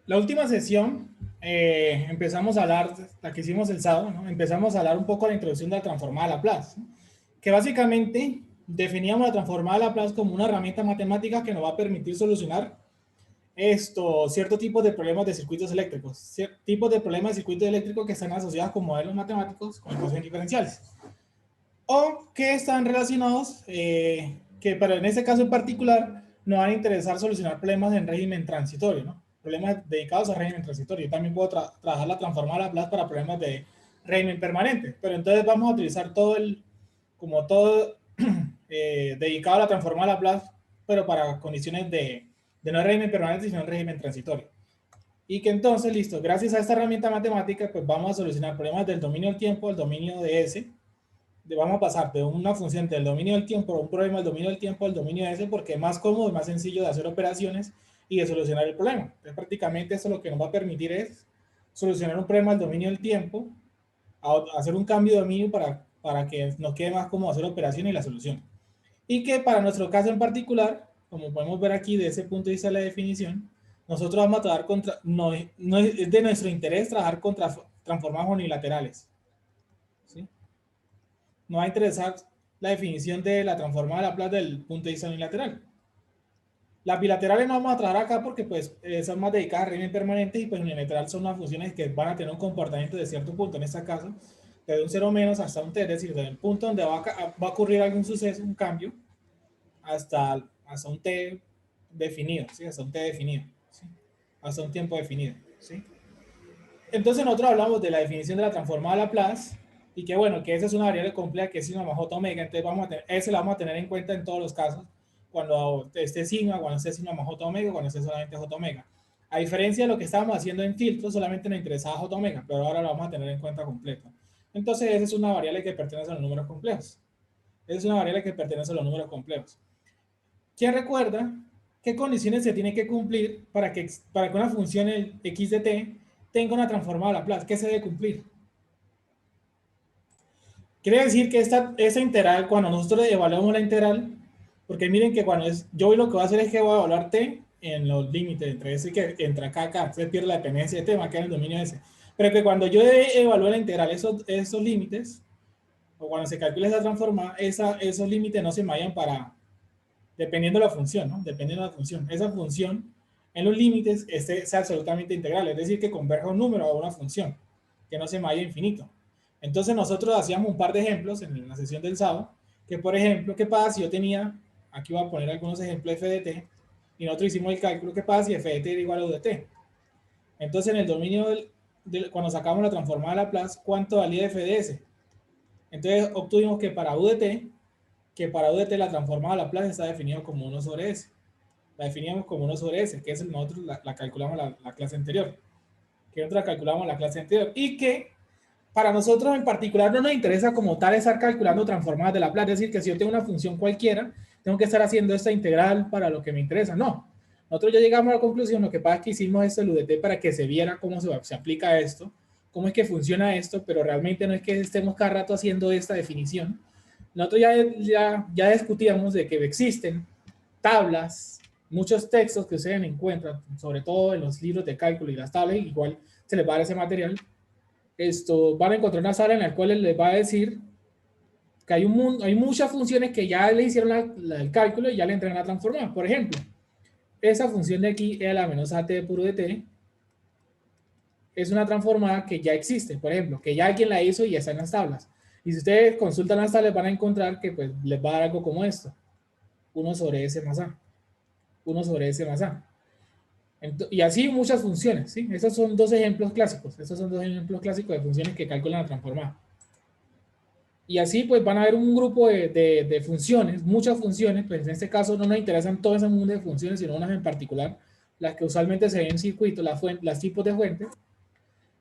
La última sesión empezamos a hablar, la que hicimos el sábado, ¿no? Empezamos a hablar un poco de la introducción de la transformada de Laplace, ¿no? Que básicamente definíamos la transformada de Laplace como una herramienta matemática que nos va a permitir solucionar ciertos tipos de problemas de circuitos eléctricos, tipos de problemas de circuitos eléctricos que están asociados con modelos matemáticos con ecuaciones diferenciales o que están relacionados, pero en este caso en particular nos van a interesar solucionar problemas en régimen transitorio, ¿no? Problemas dedicados a régimen transitorio. Yo también puedo trabajar la transformada Laplace para problemas de régimen permanente, pero entonces vamos a utilizar como todo dedicado a la transformada Laplace, pero para condiciones de no régimen permanente, sino régimen transitorio. Y que entonces, listo, gracias a esta herramienta matemática, pues vamos a solucionar problemas del dominio del tiempo al dominio de S, vamos a pasar de una función del dominio del tiempo a un problema del dominio del tiempo al dominio de ese porque es más cómodo y más sencillo de hacer operaciones y de solucionar el problema. Entonces, prácticamente eso lo que nos va a permitir es solucionar un problema del dominio del tiempo, hacer un cambio de dominio para que nos quede más cómodo hacer operaciones y la solución. Y que para nuestro caso en particular, como podemos ver aquí de ese punto de vista de la definición, nosotros vamos a trabajar no es de nuestro interés trabajar contra transformados unilaterales, ¿sí? Nos va a interesar la definición de la transformada de Laplace del punto de vista unilateral. Las bilaterales no vamos a trabajar acá porque pues, son más dedicadas a régimen permanente y pues unilateral son unas funciones que van a tener un comportamiento de cierto punto, en este caso, desde un cero menos hasta un t, es decir, desde el punto donde va a ocurrir algún suceso, un cambio, hasta un t definido, ¿sí? Hasta un t definido, ¿sí? Hasta un tiempo definido, ¿sí? Entonces nosotros hablamos de la definición de la transformada Laplace y que bueno, que esa es una variable compleja que es sigma más j omega, entonces ese la vamos a tener en cuenta en todos los casos, cuando esté sigma, cuando esté sigma más j omega, cuando esté solamente j omega. A diferencia de lo que estábamos haciendo en filtro, solamente nos interesaba j omega, pero ahora lo vamos a tener en cuenta completo. Entonces esa es una variable que pertenece a los números complejos. Esa es una variable que pertenece a los números complejos. ¿Quién recuerda qué condiciones se tienen que cumplir para que una función x de t tenga una transformada Laplace? ¿Qué se debe cumplir? Quiere decir que esa integral, cuando nosotros evaluamos la integral, porque miren que yo lo que voy a hacer es que voy a evaluar t en los límites entre ese que entre acá, se pierde la dependencia de t, va a quedar en el dominio de ese. Pero que cuando yo evalúe la integral, esos límites, o cuando se calcule esa transformada, esos límites no se vayan dependiendo de la función, ¿no? Dependiendo de la función. Esa función en los límites sea absolutamente integral, es decir, que converja un número a una función, que no se vaya infinito. Entonces nosotros hacíamos un par de ejemplos en la sesión del sábado, que por ejemplo, ¿qué pasa si yo tenía, aquí voy a poner algunos ejemplos de f de t, y nosotros hicimos el cálculo, ¿qué pasa si f de t era igual a u de t? Entonces en el dominio cuando sacamos la transformada de Laplace, ¿cuánto valía f de s? Entonces obtuvimos que para u de t la transformada de Laplace está definido como 1 sobre s. La definíamos como 1 sobre s, que es nosotros la calculamos la clase anterior. Que nosotros la calculamos la clase anterior. Y que para nosotros en particular no nos interesa como tal estar calculando transformadas de Laplace. Es decir, que si yo tengo una función cualquiera, tengo que estar haciendo esta integral para lo que me interesa. No. Nosotros ya llegamos a la conclusión, lo que pasa es que hicimos este UDT para que se viera cómo se aplica esto, cómo es que funciona esto, pero realmente no es que estemos cada rato haciendo esta definición. Nosotros ya discutíamos de que existen tablas, muchos textos que ustedes encuentran, sobre todo en los libros de cálculo y las tablas, igual se les va a dar ese material. Van a encontrar una sala en la cual les va a decir que hay muchas funciones que ya le hicieron el cálculo y ya le entregan a transformar. Por ejemplo, esa función de aquí, e a la menos at puro de t, es una transformada que ya existe, por ejemplo, que ya alguien la hizo y ya está en las tablas. Y si ustedes consultan las tablas, van a encontrar que pues, les va a dar algo como esto: 1 sobre s más a. 1 sobre s más a. Y así muchas funciones, ¿sí? Esos son dos ejemplos clásicos. Esos son dos ejemplos clásicos de funciones que calculan la transformada. Y así pues van a haber un grupo de funciones, muchas funciones, pues en este caso no nos interesan todo ese mundo de funciones, sino unas en particular, las que usualmente se ven en circuitos, las tipos de fuentes,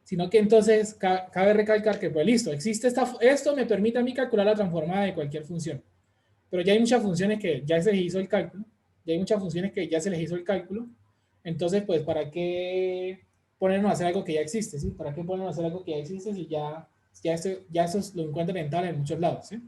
sino que entonces cabe recalcar que pues listo, existe esto me permite a mí calcular la transformada de cualquier función, pero ya hay muchas funciones que ya se les hizo el cálculo, ya hay muchas funciones que ya se les hizo el cálculo, entonces pues ¿para qué ponernos a hacer algo que ya existe? ¿Sí? ¿Para qué ponernos a hacer algo que ya existe si ya eso lo encuentran en tal en muchos lados? ¿Sí?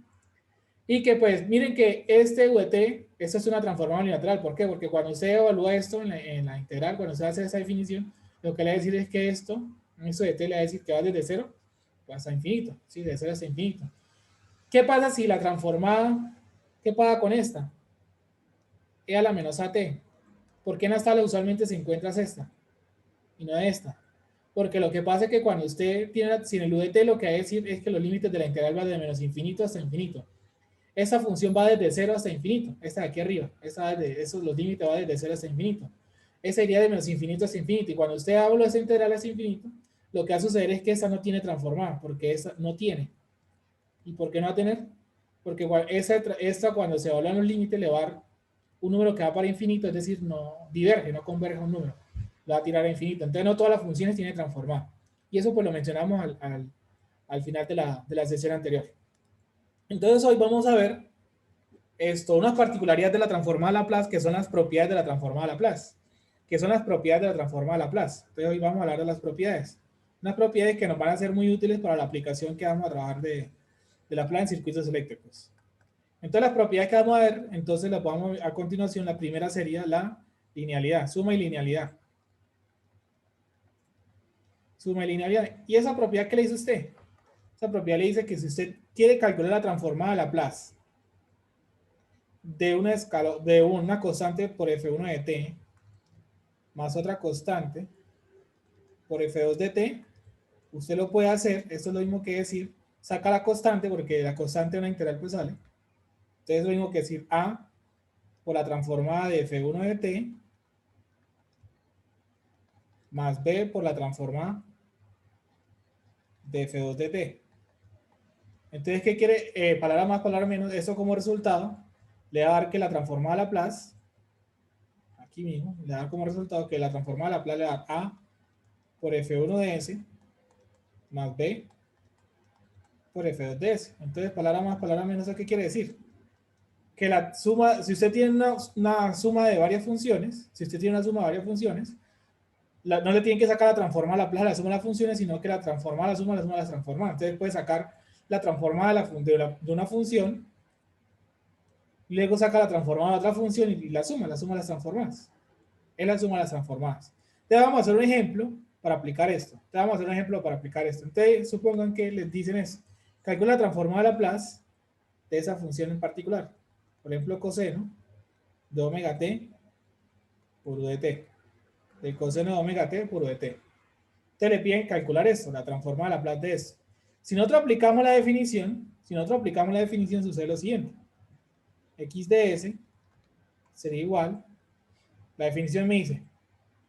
Y que pues miren que este VT, esto es una transformada unilateral. ¿Por qué? Porque cuando usted evalúa esto en la integral, cuando usted hace esa definición, lo que le va a decir es que esto de t le va a decir que va desde 0 hasta infinito, ¿sí? De 0 hasta infinito. ¿Qué pasa si la transformada, qué pasa con esta? E a la menos at. ¿Por qué en las tablas usualmente se encuentra esta y no esta? Porque lo que pasa es que cuando usted tiene sin el UDT, lo que va a decir es que los límites de la integral van de menos infinito hasta infinito. Esta función va desde 0 hasta infinito. Esta de aquí arriba. Los límites van desde 0 hasta infinito. Esa iría de menos infinito hasta infinito. Y cuando usted habla de esa integral hasta infinito, lo que va a suceder es que esta no tiene transformada, porque esta no tiene. ¿Y por qué no va a tener? Porque esta cuando se evalúan los límites le va a dar un número que va para infinito, es decir, no diverge, no converge a un número. Lo va a tirar a infinito. Entonces no todas las funciones tienen transformada. Y eso pues lo mencionamos al final de la sesión anterior. Entonces hoy vamos a ver unas particularidades de la transformada Laplace, que son las propiedades de la transformada Laplace. Que son las propiedades de la transformada Laplace. Entonces hoy vamos a hablar de las propiedades. Unas propiedades que nos van a ser muy útiles para la aplicación que vamos a trabajar de Laplace en circuitos eléctricos. Entonces las propiedades que vamos a ver, entonces las vamos a continuación. La primera sería la linealidad, suma y linealidad. Suma y linealidad. ¿Y esa propiedad qué le dice usted? Esa propiedad le dice que si usted quiere calcular la transformada Laplace de una constante por f1 de t más otra constante por f2 de t, usted lo puede hacer. Esto es lo mismo que decir, saca la constante, porque la constante de una integral pues sale. Entonces es lo mismo que decir a por la transformada de f1 de t más b por la transformada de f2 de t. Entonces, ¿qué quiere? Palabra más, palabra menos. Eso como resultado le va a dar que la transformada Laplace, aquí mismo, le va a dar como resultado que la transformada Laplace le va a dar a por f1 de s más b por f2 de s. Entonces, palabra más, palabra menos, ¿qué quiere decir? Que la suma, si usted tiene una suma de varias funciones, no le tienen que sacar la transformada Laplace a la suma de las funciones, sino que la transformada a la suma de las transformadas. Entonces puede sacar la transformada de una función, y luego saca la transformada de otra función y la suma de las transformadas. Es la suma de las transformadas. Entonces vamos a hacer un ejemplo para aplicar esto. Entonces supongan que les dicen eso. Calcula la transformada de Laplace de esa función en particular. Por ejemplo, coseno de omega t por u de t. El coseno de omega t por u de t. Entonces le piden calcular esto, la transformada de Laplace de eso. Si nosotros aplicamos la definición, sucede lo siguiente. X de s sería igual. La definición me dice,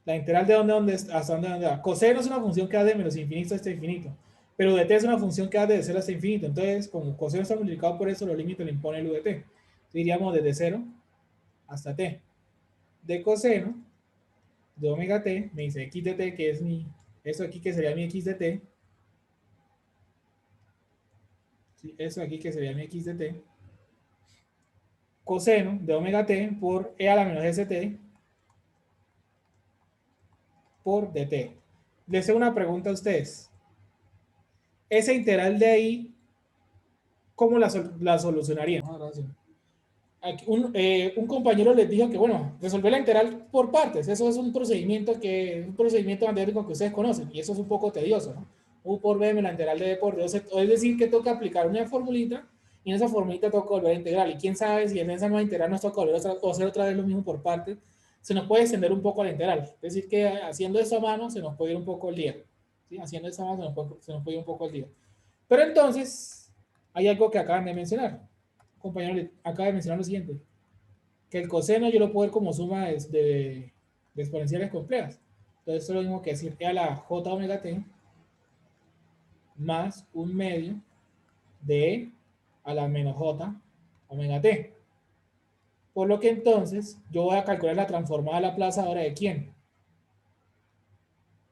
la integral de hasta dónde va. Coseno es una función que va de menos infinito hasta infinito. Pero u de t es una función que va de 0 hasta infinito. Entonces, como coseno está multiplicado por eso, los límites le impone el u de t. Entonces, diríamos desde 0 hasta t. De coseno de omega t, me dice x de t, que es eso aquí que sería mi x de t. ¿Sí? Eso aquí que sería mi x de t. Coseno de omega t por e a la menos st por dt. Les hago una pregunta a ustedes. Esa integral de ahí, ¿cómo la solucionarían? Un compañero les dijo que, bueno, resolver la integral por partes. Eso es un procedimiento matemático que ustedes conocen, y eso es un poco tedioso, ¿no? U por b la integral de b por d. Es decir, que toca aplicar una formulita, y en esa formulita toca volver a integrar. Y quién sabe si en esa nueva integral nos toca volver a hacer otra vez lo mismo por partes. Se nos puede extender un poco la integral. Es decir, que haciendo eso a mano se nos puede ir un poco el día. ¿Sí? Haciendo eso a mano se nos puede ir un poco el día. Pero entonces, hay algo que acaban de mencionar. Compañero acaba de mencionar lo siguiente, que el coseno yo lo puedo ver como suma de exponenciales complejas. Entonces esto es lo mismo que decir e a la j omega t más un medio de e a la menos j omega t. Por lo que entonces yo voy a calcular la transformada de Laplace ahora de quién.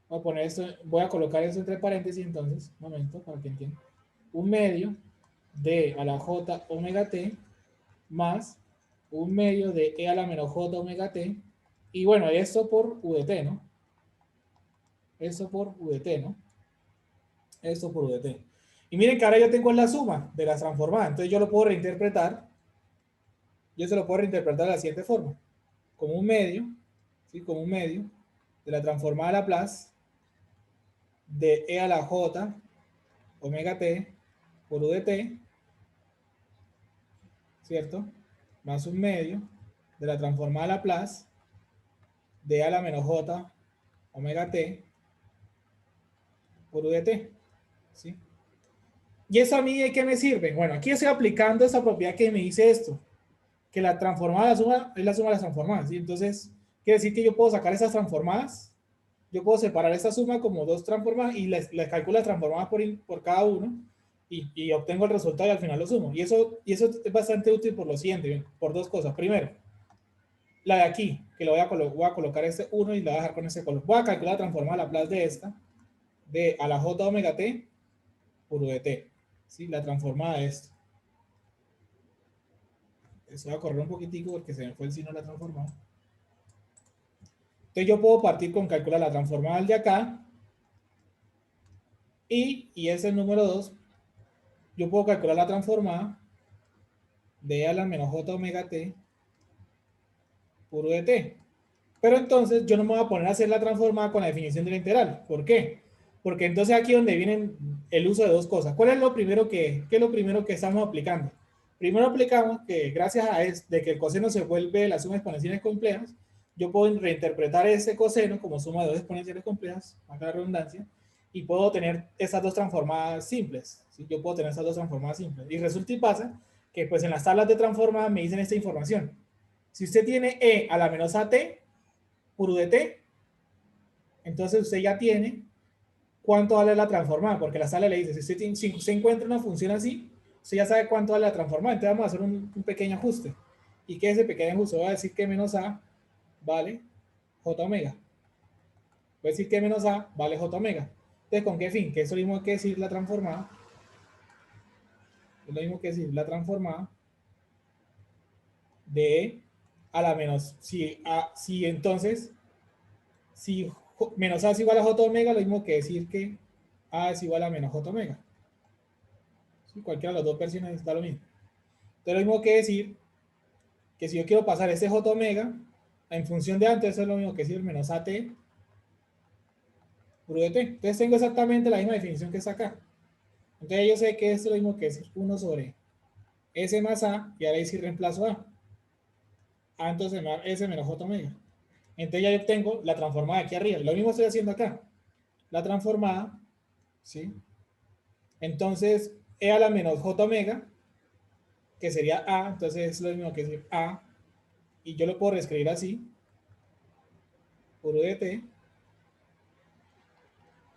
Voy a colocar eso entre paréntesis entonces, un momento para que entiendan. Un medio de a la j omega t más un medio de e a la menos j omega t. Y bueno, esto por u de t, ¿no? Esto por u de t, ¿no? Esto por u de t. Y miren que ahora yo tengo la suma de las transformadas. Entonces yo lo puedo reinterpretar. Yo se lo puedo reinterpretar de la siguiente forma. Como un medio, ¿sí? Como un medio de la transformada Laplace de E a la J omega t por U de t, ¿cierto? Más un medio de la transformada Laplace de E a la menos J omega t por U de t, ¿sí? ¿Y eso a mí de qué me sirve? Bueno, aquí estoy aplicando esa propiedad que me dice esto, que la transformada la suma, es la suma de las transformadas, ¿sí? Entonces, quiere decir que yo puedo sacar esas transformadas, yo puedo separar esta suma como dos transformadas y les calculo las transformadas por cada uno y obtengo el resultado y al final lo sumo. Y eso es bastante útil por lo siguiente, por dos cosas. Primero, la de aquí, que lo voy a colocar este 1 y la voy a dejar con ese color. Voy a calcular la transformada Laplace de esta, de a la j omega t por u de t. ¿Sí? La transformada de esto. Eso voy a correr un poquitico porque se me fue el signo de la transformada. Entonces yo puedo partir con calcular la transformada del de acá y ese es el número 2. Yo puedo calcular la transformada de a la menos j omega t por u de t. Pero entonces yo no me voy a poner a hacer la transformada con la definición de la integral. ¿Por qué? Porque entonces aquí es donde viene el uso de dos cosas. ¿Cuál es lo primero qué es lo primero que estamos aplicando? Primero aplicamos que gracias a de que el coseno se vuelve la suma de exponenciales complejas, yo puedo reinterpretar ese coseno como suma de dos exponenciales complejas, acá la redundancia, y puedo tener esas dos transformadas simples. ¿Sí? Yo puedo tener esas dos transformadas simples. Y resulta y pasa que pues en las tablas de transformadas me dicen esta información. Si usted tiene e a la menos at por u de t, entonces usted ya tiene cuánto vale la transformada, porque la sala le dice, si usted encuentra una función así, usted ya sabe cuánto vale la transformada. Entonces vamos a hacer un pequeño ajuste. Y que ese pequeño ajuste va a decir que menos a vale j omega. Voy a decir que menos a vale j omega. Entonces, ¿con qué fin? Que eso mismo que decir la transformada. Es lo mismo que decir la transformada de a la menos, si entonces, si menos a es igual a j omega, lo mismo que decir que a es igual a menos j omega. ¿Sí? Cualquiera de las dos versiones da lo mismo. Entonces, lo mismo que decir que si yo quiero pasar ese j omega en función de antes, eso es lo mismo que decir menos at por u de t. Entonces, tengo exactamente la misma definición que está acá. Entonces, yo sé que esto es lo mismo que decir 1 sobre s más a, y ahora decir reemplazo a entonces me da s menos j omega. Entonces, ya yo tengo la transformada aquí arriba. Lo mismo estoy haciendo acá. La transformada, ¿sí? Entonces, e a la menos j omega, que sería a, entonces es lo mismo que decir a, y yo lo puedo reescribir así, por u de t,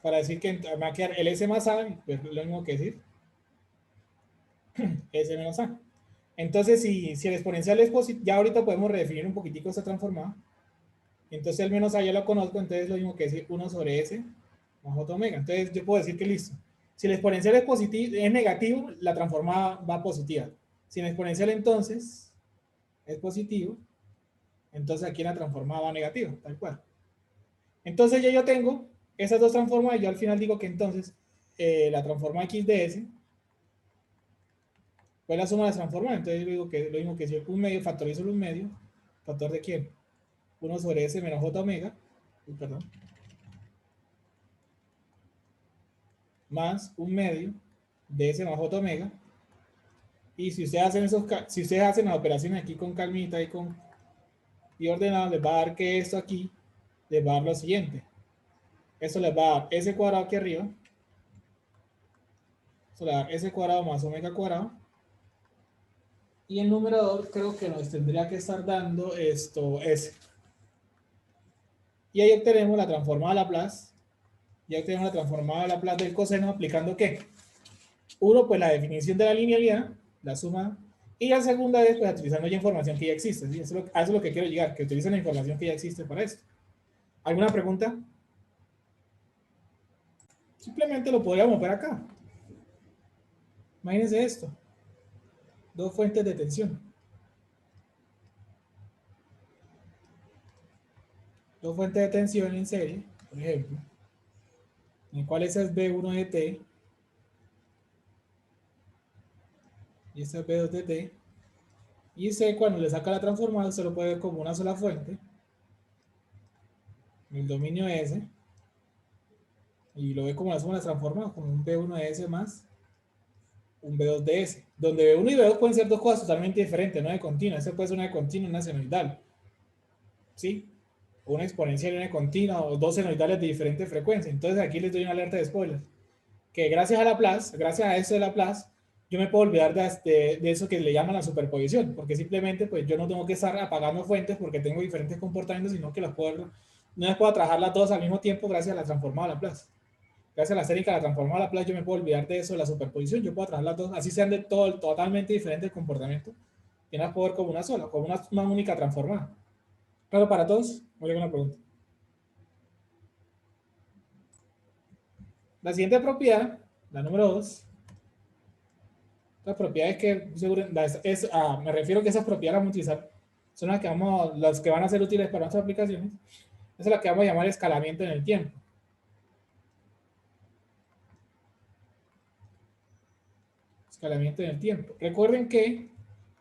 para decir que me va a quedar el s más a, pues lo mismo que decir s menos a. Entonces, si el exponencial es positivo, ya ahorita podemos redefinir un poquitico esta transformada. Entonces, el menos a ya lo conozco, entonces es lo mismo que decir 1 sobre s más j omega. Entonces, yo puedo decir que listo. Si el exponencial es positivo, es negativo, la transformada va positiva. Si el exponencial entonces es positivo, entonces aquí la transformada va negativa, tal cual. Entonces ya yo tengo esas dos transformadas y yo al final digo que entonces la transformada x de s fue la suma de las transformadas. Entonces yo digo que lo mismo que si un medio factorizo un medio, ¿factor de quién? 1 sobre s menos j omega, perdón, más un medio de s más j omega. Y si ustedes hacen las operaciones aquí con calmita y ordenado, les va a dar que esto aquí les va a dar lo siguiente. Eso les va a dar s cuadrado aquí arriba. Eso le va a dar s cuadrado más omega cuadrado. Y el numerador creo que nos tendría que estar dando esto s. Y ahí obtenemos la transformada Laplace. Ya obtenemos la transformada Laplace del coseno aplicando ¿qué? Uno, pues la definición de la linealidad, la suma. Y la segunda vez, pues utilizando ya información que ya existe. ¿Sí? Eso es lo que quiero llegar, que utilicen la información que ya existe para esto. ¿Alguna pregunta? Simplemente lo podríamos ver acá. Imagínense esto. Dos fuentes de tensión. Dos fuentes de tensión en serie, por ejemplo, en cual esa es B1 de T y esta es B2 de T. Y C, cuando le saca la transformada, se lo puede ver como una sola fuente. el dominio S, y lo ve como la suma de las transformadas, como un B1 de S más un B2 de S, donde B1 y B2 pueden ser dos cosas totalmente diferentes, no de continua. Ese puede ser una de continua y una senoidal, ¿sí? Una exponencial y una de continua, o dos senoidales de diferente frecuencia. Entonces aquí les doy una alerta de spoiler, que gracias a Laplace, gracias a eso de Laplace, yo me puedo olvidar de eso que le llaman la superposición, porque simplemente pues yo no tengo que estar apagando fuentes porque tengo diferentes comportamientos, sino que no las puedo trabajar las dos al mismo tiempo gracias a la transformada de Laplace. Gracias a la técnica de la transformada de Laplace yo me puedo olvidar de eso, de la superposición, yo puedo trabajar las dos, así sean de todo, totalmente diferentes comportamientos, y las puedo ver como una sola, como una única transformada. Claro para todos, voy a una pregunta. La siguiente propiedad, la número 2, las propiedades que me refiero que esas propiedades las vamos a utilizar, son las que van a ser útiles para nuestras aplicaciones. Esa es la que vamos a llamar escalamiento en el tiempo. Escalamiento en el tiempo. Recuerden que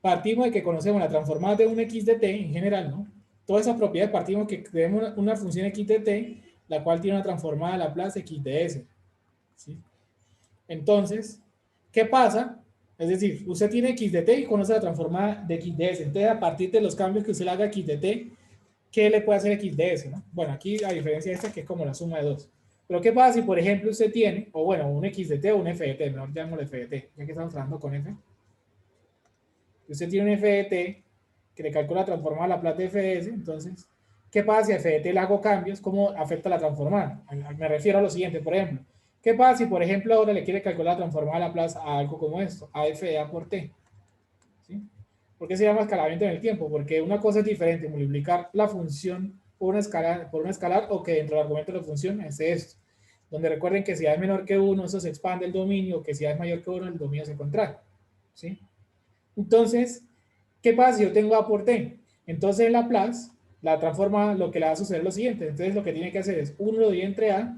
partimos de que conocemos la transformada de un x de t en general, ¿no? Todas esas propiedades partimos que tenemos una función x de t, la cual tiene una transformada de Laplace x de s. ¿Sí? Entonces, ¿qué pasa? Es decir, usted tiene x de t y conoce la transformada de x de s. Entonces, a partir de los cambios que usted le haga a x de t, ¿qué le puede hacer x de s? ¿No? Bueno, aquí a diferencia de esta, que es como la suma de dos. Pero ¿qué pasa si, por ejemplo, usted tiene, o bueno, un x de t o un f de t, mejor llamémosle f de t, ya que estamos trabajando con f. Usted tiene un f de t que le calcula la transformada a Laplace de f de s, entonces, ¿qué pasa si a f de t le hago cambios? ¿Cómo afecta la transformada? Me refiero a lo siguiente, por ejemplo. ¿Qué pasa si, por ejemplo, ahora le quiere calcular la transformada a Laplace a algo como esto, a f de a por t? ¿Sí? ¿Por qué se llama escalamiento en el tiempo? Porque una cosa es diferente, multiplicar la función por una escalar o que dentro del argumento de la función es esto. Donde recuerden que si a es menor que 1, eso se expande el dominio, que si a es mayor que 1, el dominio se contrae. ¿Sí? Entonces, ¿qué pasa si yo tengo A por T? Entonces en Laplace, la transforma, lo que le va a suceder es lo siguiente. Entonces lo que tiene que hacer es 1 lo divide entre A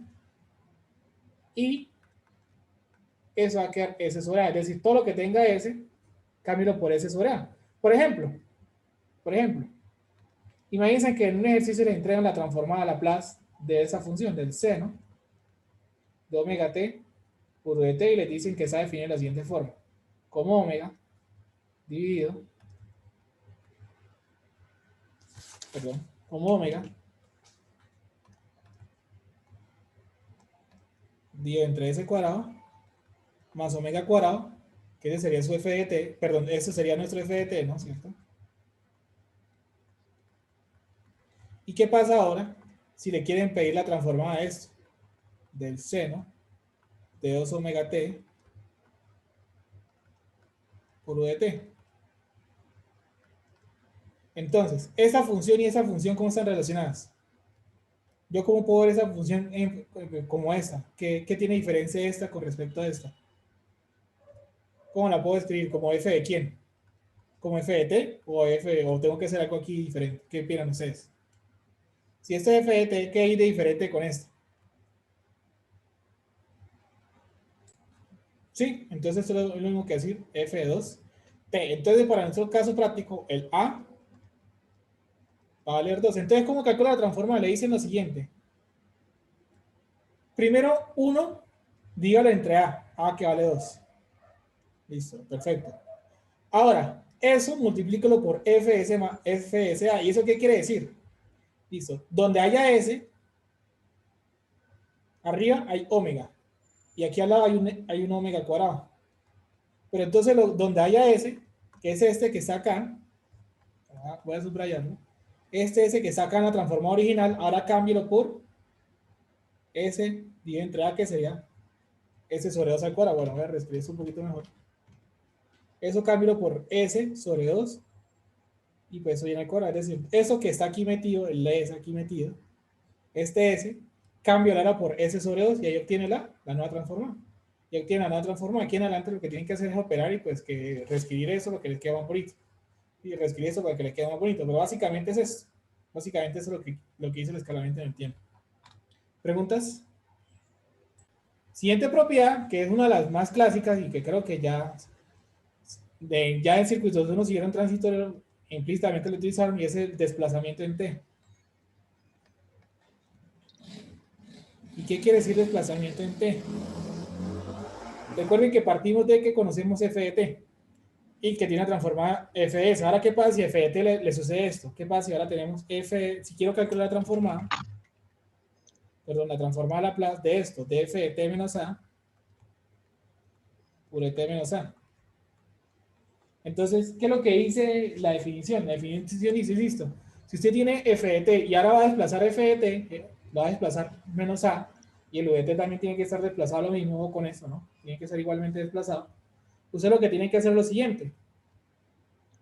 y eso va a quedar S sobre A. Es decir, todo lo que tenga S, cámbialo por S sobre A. Por ejemplo, imagínense que en un ejercicio les entregan la transformada a Laplace de esa función, del seno de omega t por de t y les dicen que se define de la siguiente forma. Como omega dividido, perdón, como omega dividido entre s cuadrado más omega cuadrado, que ese sería su f de t, perdón, ese sería nuestro f de t, ¿no es cierto? ¿Y qué pasa ahora si le quieren pedir la transformada de esto? Del seno de 2 omega t por u de t. Entonces, esa función y esa función, ¿cómo están relacionadas? Yo cómo puedo ver esa función como esta. ¿Qué tiene diferencia esta con respecto a esta? ¿Cómo la puedo escribir? ¿Como f de quién? ¿Como f de t? ¿O tengo que hacer algo aquí diferente? ¿Qué opinan ustedes? Si esto es f de t, ¿qué hay de diferente con esto? Sí, entonces esto es lo mismo que decir f de 2 t. Entonces, para nuestro caso práctico, el a va a valer 2. Entonces, ¿cómo calcula la transformada? Le dicen lo siguiente. Primero, 1, dígalo entre a que vale 2. Listo, perfecto. Ahora, eso multiplícalo por FSA. ¿Y eso qué quiere decir? Listo. Donde haya S, arriba hay omega. Y aquí al lado hay un omega cuadrado. Pero entonces, donde haya S, que es este que está acá, voy a subrayarlo, este S que está acá en la transformada original, ahora cámbialo por S dividido entre A, que sería S sobre 2 al cuadrado. Bueno, voy a reescribir esto un poquito mejor. Eso cámbialo por S sobre 2 y pues eso viene al cuadrado. Es decir, eso que está aquí metido, el S aquí metido, este S, cambio ahora por S sobre 2 y ahí obtiene la nueva transformada. Y obtiene la nueva transformada. Aquí en adelante lo que tienen que hacer es operar y pues que reescribir eso lo que les queda más bonito. Y reescribir eso para que les quede más bonito. Pero básicamente es eso. Básicamente eso es lo que dice el escalamiento en el tiempo. ¿Preguntas? Siguiente propiedad, que es una de las más clásicas y que creo que ya en circuitos uno siguieron transitorio, implícitamente lo utilizaron y es el desplazamiento en T. ¿Y qué quiere decir desplazamiento en t? Recuerden que partimos de que conocemos f de t y que tiene una transformada f de s. Ahora, ¿qué pasa si f de t le sucede esto? ¿Qué pasa si ahora tenemos f, si quiero calcular la transformada, perdón, la transformada Laplace de esto, de f de t menos a por t menos a? Entonces, ¿qué es lo que dice la definición? La definición dice, listo, si usted tiene f de t y ahora va a desplazar f de t, lo va a desplazar menos a, y el u de t también tiene que estar desplazado lo mismo con esto, ¿no? Tiene que ser igualmente desplazado. Usted lo que tiene que hacer es lo siguiente.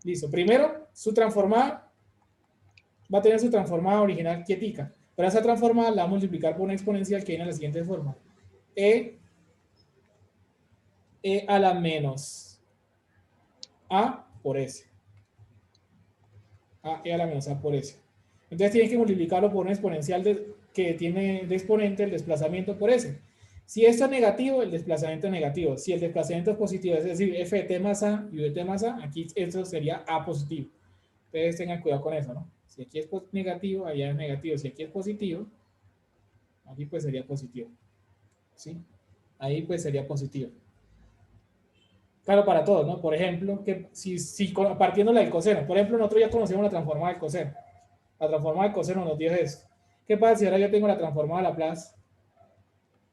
Listo, primero, su transformada va a tener su transformada original quietica, pero esa transformada la va a multiplicar por una exponencial que viene de la siguiente forma. E a la menos a por s. E a la menos a por s. Entonces tienes que multiplicarlo por una exponencial que tiene de exponente el desplazamiento por s. Si esto es negativo, el desplazamiento es negativo. Si el desplazamiento es positivo, es decir, f de t más a y u de t más a, aquí esto sería a positivo. Entonces tengan cuidado con eso, ¿no? Si aquí es negativo, allá es negativo. Si aquí es positivo, aquí pues sería positivo. ¿Sí? Ahí pues sería positivo. Claro, para todos, ¿no? Por ejemplo, que si partiendo del coseno, por ejemplo, nosotros ya conocemos la transformada del coseno. La transformada del coseno nos dio eso. ¿Qué pasa si ahora yo tengo la transformada Laplace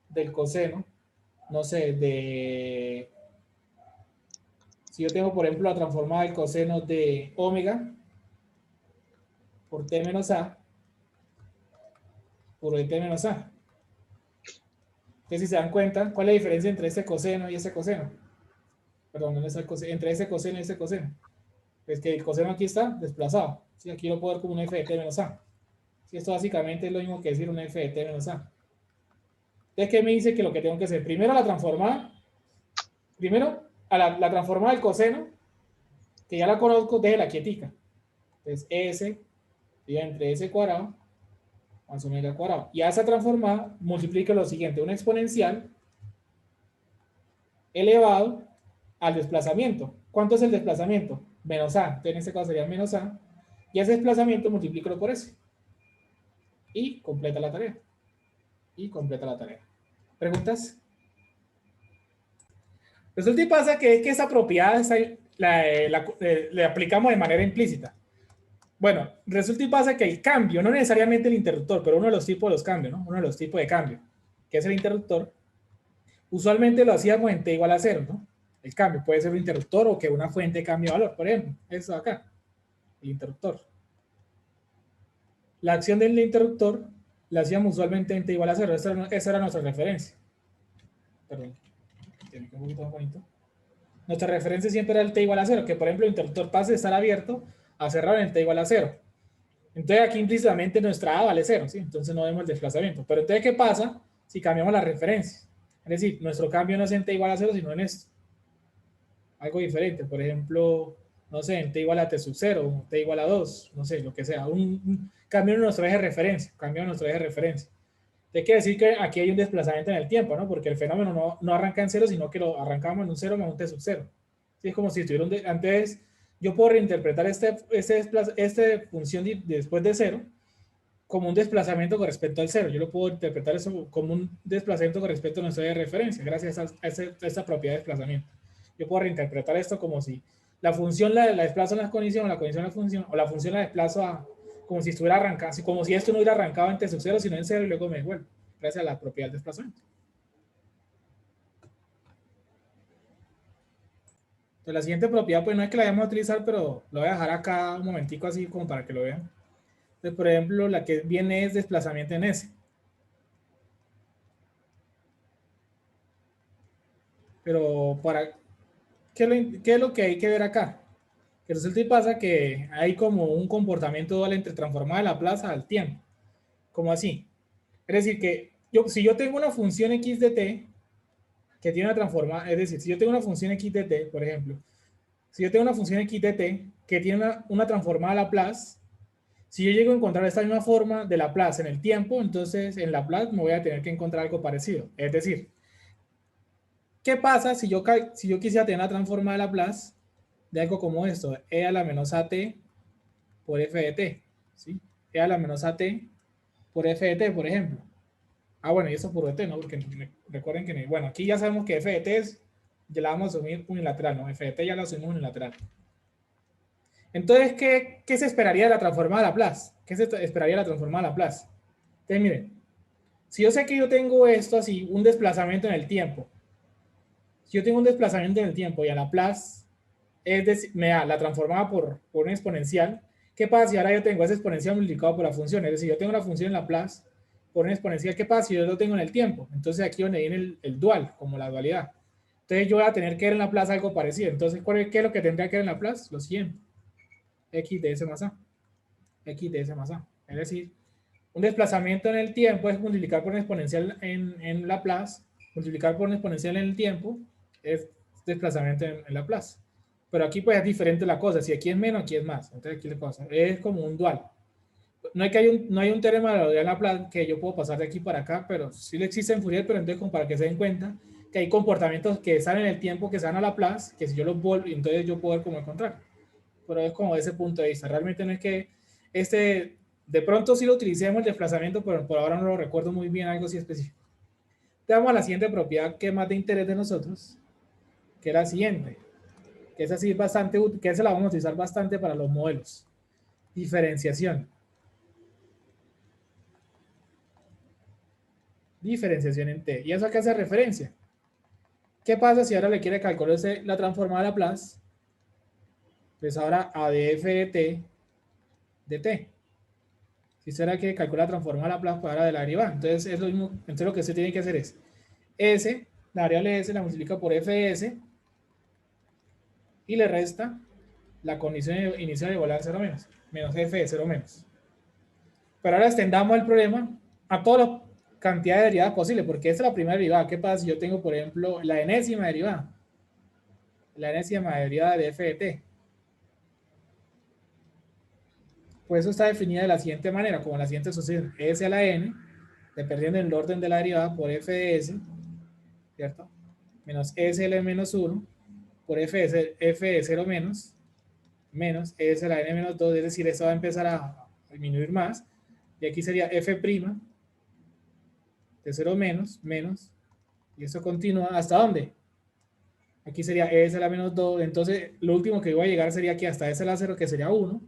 del coseno? No sé, si yo tengo, por ejemplo, la transformada del coseno de omega por t menos a por t menos a. Entonces, si se dan cuenta, ¿cuál es la diferencia entre ese coseno y ese coseno? Perdón, ¿dónde está el coseno? Entre ese coseno y ese coseno. Es que el coseno aquí está desplazado. ¿Sí? Aquí lo puedo ver como un f de t menos a. ¿Sí? Esto básicamente es lo mismo que decir un f de t menos a. Entonces, ¿qué me dice que lo que tengo que hacer? Primero la transformada. Primero, a la transformada del coseno, que ya la conozco, desde la quietica. Entonces, s entre s cuadrado más omega cuadrado. Y a esa transformada multiplica lo siguiente, una exponencial elevado al desplazamiento. ¿Cuánto es el desplazamiento? Menos a. Entonces, en este caso sería menos a. Y ese desplazamiento multiplícalo por s. Y completa la tarea. Y completa la tarea. ¿Preguntas? Resulta y pasa que es que esa propiedad le aplicamos de manera implícita. Bueno, resulta y pasa que el cambio, no necesariamente el interruptor, pero uno de los tipos de los cambios, ¿no? Uno de los tipos de cambio, que es el interruptor, usualmente lo hacíamos en t igual a 0, ¿no? El cambio puede ser un interruptor o que una fuente cambie valor, por ejemplo, eso acá, el interruptor. La acción del interruptor la hacíamos usualmente en t igual a 0, esa era nuestra referencia. Perdón, tiene que un poquito más bonito. Nuestra referencia siempre era el t igual a 0, que por ejemplo el interruptor pase de estar abierto a cerrar en t igual a 0. Entonces aquí implícitamente nuestra A vale 0, ¿sí? Entonces no vemos el desplazamiento. Pero entonces, ¿qué pasa si cambiamos la referencia? Es decir, nuestro cambio no es en t igual a 0, sino en esto. Algo diferente. Por ejemplo, no sé, en t igual a t sub 0, t igual a 2, no sé, lo que sea. Un cambio en nuestro eje de referencia. Cambio en nuestro eje de referencia. Hay que decir que aquí hay un desplazamiento en el tiempo, ¿no? Porque el fenómeno no arranca en 0, sino que lo arrancamos en un 0 más un t sub 0. ¿Sí? Es como si estuviera antes, yo puedo reinterpretar esta función después de 0 como un desplazamiento con respecto al 0. Yo lo puedo interpretar eso como un desplazamiento con respecto a nuestra de referencia, gracias a esta propiedad de desplazamiento. Yo puedo reinterpretar esto como si la función la desplazo en la condición, o la condición la función, o la función la desplazo a como si estuviera arrancado, como si esto no hubiera arrancado en t sub 0, sino en 0 y luego me devuelve, gracias a la propiedad del desplazamiento. Entonces, la siguiente propiedad, pues no es que la vayamos a utilizar, pero lo voy a dejar acá un momentico así como para que lo vean. Entonces, por ejemplo, la que viene es desplazamiento en S. Pero para, ¿qué es lo que hay que ver acá? Que resulta y pasa que hay como un comportamiento dual entre transformada de Laplace al tiempo. ¿Cómo así? Es decir, que si yo tengo una función x de t que tiene una transformada, es decir, si yo tengo una función x de t, por ejemplo, si yo tengo una función x de t que tiene una transformada Laplace, si yo llego a encontrar esta misma forma de Laplace en el tiempo, entonces en Laplace me voy a tener que encontrar algo parecido. Es decir, ¿qué pasa si yo quisiera tener la transformada de Laplace de algo como esto? E a la menos at por f de t, ¿sí? E a la menos at por f de t, por ejemplo. Ah, bueno, y eso por t, ¿no? Porque recuerden que, bueno, aquí ya sabemos que f de t es, ya la vamos a asumir unilateral, ¿no? F de t ya la asumimos unilateral. Entonces, ¿qué se esperaría de la transformada Laplace? ¿Qué se esperaría de la transformada Laplace? Entonces, miren, si yo sé que yo tengo esto así, un desplazamiento en el tiempo, si yo tengo un desplazamiento en el tiempo y a Laplace es decir, me da la transformada por una exponencial, ¿qué pasa si ahora yo tengo esa exponencial multiplicado por la función? Es decir, yo tengo la función en Laplace por una exponencial, ¿qué pasa si yo lo tengo en el tiempo? Entonces aquí donde viene el dual, como la dualidad. Entonces yo voy a tener que ver en Laplace algo parecido. Entonces, ¿qué es lo que tendría que ver en Laplace? Lo siguiente, x de s más a. X de s más a. Es decir, un desplazamiento en el tiempo es multiplicar por una exponencial en Laplace, multiplicar por una exponencial en el tiempo es desplazamiento en Laplace. Pero aquí pues es diferente la cosa, si aquí es menos, aquí es más. Entonces aquí la cosa es como un dual. No hay un teorema de la dualidad en Laplace que yo puedo pasar de aquí para acá, pero sí lo existe en Fourier, pero entonces como para que se den cuenta que hay comportamientos que están en el tiempo que se dan a Laplace, que si yo los vuelvo, entonces yo puedo ver como encontrar. Pero es como ese punto de vista. Realmente no es que de pronto sí lo utilicemos el desplazamiento, pero por ahora no lo recuerdo muy bien, algo así específico. Te damos a la siguiente propiedad que es más de interés de nosotros, que es la siguiente, que es así bastante útil, que esa la vamos a utilizar bastante para los modelos. Diferenciación. Diferenciación en t. ¿Y eso a qué hace referencia? ¿Qué pasa si ahora le quiere calcular la transformada de Laplace? Pues ahora a df de t de t. Si será que calcula transformar la plaza ahora de la derivada. Entonces es lo mismo. Entonces lo que se tiene que hacer es S, la variable S la multiplica por fs y le resta la condición inicial de igualdad a 0 menos, menos f de 0 menos. Pero ahora extendamos el problema a toda la cantidad de derivadas posibles, porque esta es la primera derivada. ¿Qué pasa si yo tengo, por ejemplo, la enésima derivada? La enésima derivada de f de t. Pues eso está definida de la siguiente manera, como la siguiente sucesión. S a la n, dependiendo del orden de la derivada, por f de s, ¿cierto? Menos SL menos 1 por F de 0 menos S a la N menos 2, es decir, esto va a empezar a disminuir más, y aquí sería F' de 0 menos, y eso continúa, ¿hasta dónde? Aquí sería S a la menos 2, entonces lo último que voy a llegar sería aquí hasta S a la 0, que sería 1,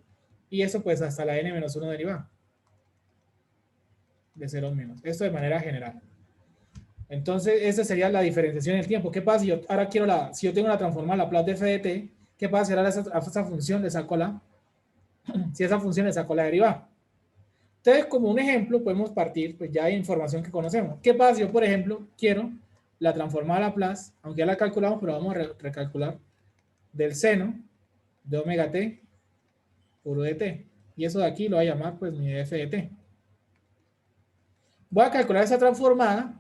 y eso pues hasta la N menos 1 derivada, de 0 menos, esto de manera general. Entonces, esa sería la diferenciación del tiempo. ¿Qué pasa si yo ahora quiero si yo tengo la transformada Laplace de f de t? ¿Qué pasa si ahora a esa función le saco si esa función le saco la derivada? Entonces, como un ejemplo, podemos partir, pues ya hay información que conocemos. ¿Qué pasa si yo, por ejemplo, quiero la transformada Laplace, aunque ya la calculamos, pero vamos a recalcular, del seno de omega t por u de t? Y eso de aquí lo voy a llamar, pues, mi f de t. Voy a calcular esa transformada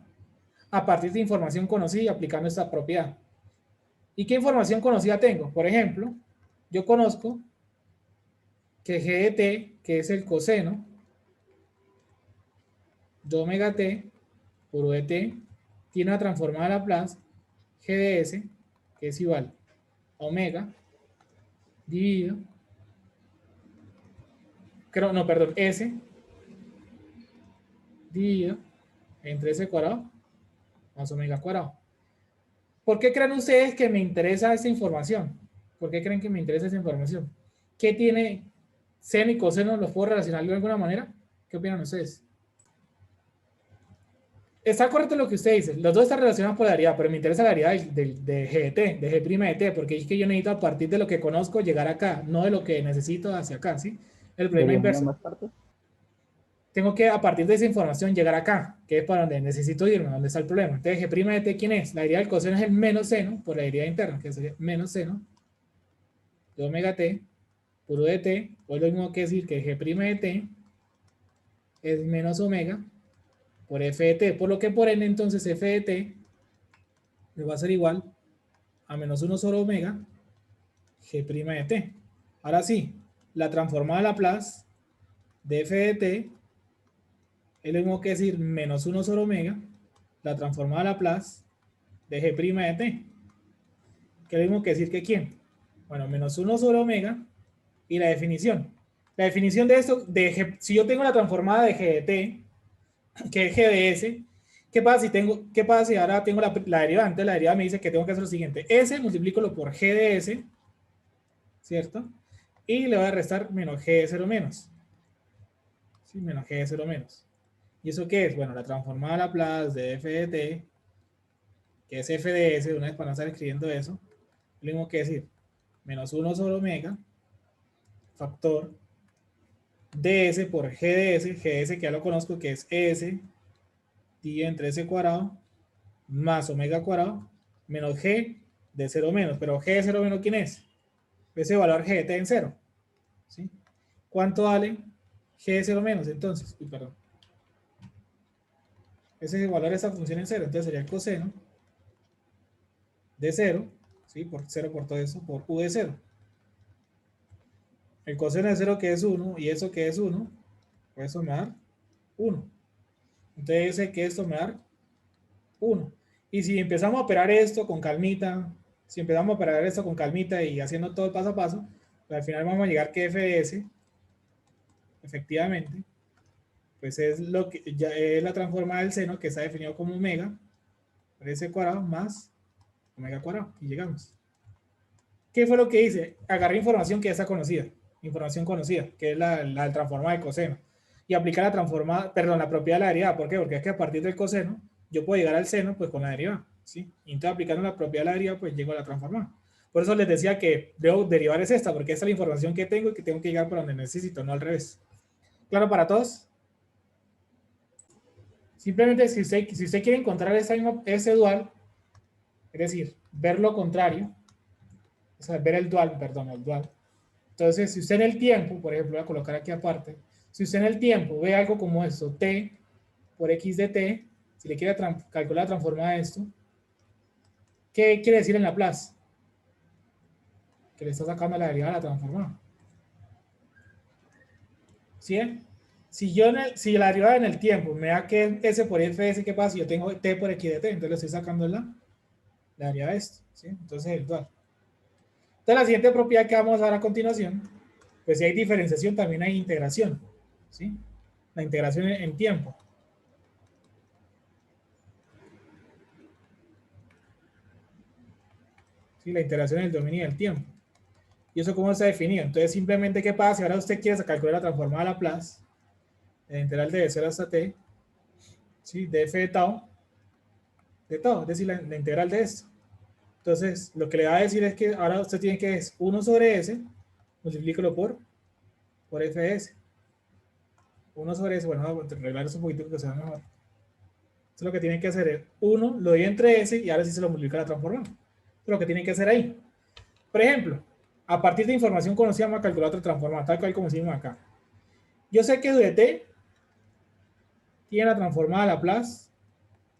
a partir de información conocida y aplicando esta propiedad. ¿Y qué información conocida tengo? Por ejemplo, yo conozco que g de t, que es el coseno de omega t por u de t, tiene una transformada Laplace g de s, que es igual a omega dividido, s dividido entre s cuadrado más omega cuadrado. ¿Por qué creen ustedes que me interesa esta información? ¿Por qué creen que me interesa esta información? ¿Qué tiene seno y coseno? ¿Los puedo relacionar de alguna manera? ¿Qué opinan ustedes? Está correcto lo que usted dice. Los dos están relacionados por la derivada, pero me interesa la derivada de g de t, de g' de t, porque es que yo necesito a partir de lo que conozco llegar acá, no de lo que necesito hacia acá, ¿sí? El problema ¿Deberíamos inverso. ambas partes? Tengo que a partir de esa información llegar acá, que es para donde necesito irme, donde está el problema. Entonces, g' de t, ¿quién es? La derivada del coseno es el menos seno por la derivada interna, que sería menos seno de omega t por u de t, o es lo mismo que decir que g' de t es menos omega por f de t, por lo que por ende entonces f de t me va a ser igual a menos 1 sobre omega g' de t. Ahora sí, la transformada de Laplace de f de t es lo mismo que decir menos 1 sobre omega, la transformada de Laplace de g' de t, que es lo mismo que decir que quién. Bueno, menos 1 sobre omega y la definición. La definición de esto, si yo tengo la transformada de g de t, que es g de s, qué pasa si ahora tengo la derivada? Entonces la derivada me dice que tengo que hacer lo siguiente. S multiplícalo por G de S, ¿cierto? Y le voy a restar menos G de 0 menos. ¿Sí? Menos G de 0 menos. ¿Y eso qué es? Bueno, la transformada Laplace de f de t, que es f de s, una vez para no estar escribiendo eso, lo mismo que decir, menos 1 sobre omega, factor ds por g de s que ya lo conozco, que es s dividido entre s cuadrado, más omega cuadrado, menos g de 0 menos. Pero g de 0 menos, ¿quién es? Ese valor g de t en 0. ¿Sí? ¿Cuánto vale g de 0 menos? Entonces, perdón. Ese es el valor de esa función en 0. Entonces sería el coseno de 0, ¿sí? Por 0 por todo eso, por u de 0. El coseno de 0 que es 1 y eso que es 1, pues eso me da 1. Entonces ese que esto me da 1. Y si empezamos a operar esto con calmita, si empezamos a operar esto con calmita y haciendo todo el paso a paso, pues al final vamos a llegar que f de s, efectivamente, pues es lo que ya es la transformada del seno que está definido como omega por s cuadrado más omega cuadrado. Y llegamos. ¿Qué fue lo que hice? Agarré información que ya está conocida, información conocida, que es la transformada de coseno, y aplicar la transformada, perdón, la propiedad de la derivada. ¿Por qué? Porque es que a partir del coseno yo puedo llegar al seno pues con la derivada, ¿sí? Y entonces aplicando la propiedad de la derivada pues llego a la transformada. Por eso les decía que debo derivar es esta, porque esta es la información que tengo y que tengo que llegar por donde necesito, no al revés. ¿Claro para todos? Simplemente si usted quiere encontrar ese dual, es decir, ver lo contrario, o sea, ver el dual, perdón, el dual. Entonces, si usted en el tiempo, por ejemplo, voy a colocar aquí aparte, si usted en el tiempo ve algo como esto, t por x de t, si le quiere calcular la transformada de esto, ¿qué quiere decir en Laplace? Que le está sacando la derivada a la transformada. ¿Sí? Si la derivada en el tiempo me da que s por f de s, ¿qué pasa? Si yo tengo t por x de t, entonces le estoy sacando la derivada de esto. ¿Sí? Entonces, el dual. Entonces, la siguiente propiedad que vamos a ver a continuación, pues si hay diferenciación, también hay integración. ¿Sí? La integración en tiempo. ¿Sí? La integración en el dominio del tiempo. ¿Y eso cómo se ha definido? Entonces, simplemente, ¿qué pasa? Si ahora usted quiere calcular la transformada de Laplace, la integral de 0 hasta t, ¿sí? De f de tau, es decir, la integral de esto. Entonces, lo que le va a decir es que ahora usted tiene que es 1 sobre s, multiplícalo por f de s. 1 sobre s, bueno, vamos a arreglar eso un poquito que sea mejor. Entonces, lo que tiene que hacer es 1, lo doy entre s y ahora sí se lo multiplica la transformada. Eso es lo que tiene que hacer ahí. Por ejemplo, a partir de información conocida, vamos a calcular otra transformada, tal cual como hicimos acá. Yo sé que u de t tiene la transformada de Laplace,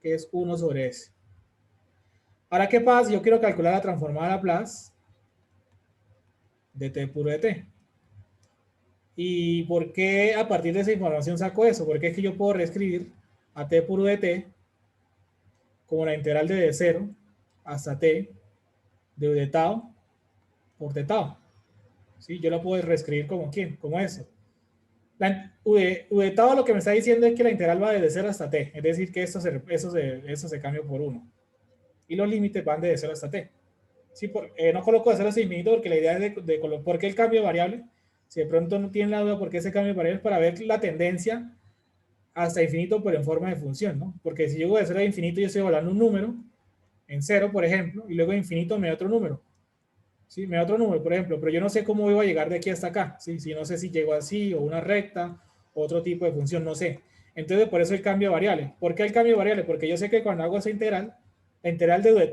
que es 1 sobre s. Ahora, ¿qué pasa si yo quiero calcular la transformada de Laplace de t puro de t? ¿Y por qué a partir de esa información saco eso? Porque es que yo puedo reescribir a t puro de t como la integral de 0 hasta t de u de tau por t tau. ¿Sí? Yo la puedo reescribir como ¿quién? Como eso. U de tau lo que me está diciendo es que la integral va desde 0 hasta t, es decir, que eso se cambia por 1. Y los límites van desde 0 hasta t. Sí, no coloco de 0 hasta infinito porque la idea es ¿por qué el cambio de variable? Si de pronto no tienen la duda por qué ese cambio de variable es para ver la tendencia hasta infinito, pero en forma de función, ¿no? Porque si llego de 0 a infinito, yo estoy evaluando un número en 0, por ejemplo, y luego de infinito me da otro número. ¿Sí? Me da otro número, por ejemplo, pero yo no sé cómo voy a llegar de aquí hasta acá. ¿Sí? Si no sé si llego así o una recta, otro tipo de función, no sé. Entonces, por eso el cambio de variable. ¿Por qué el cambio de variable? Porque yo sé que cuando hago esa integral, la integral de u de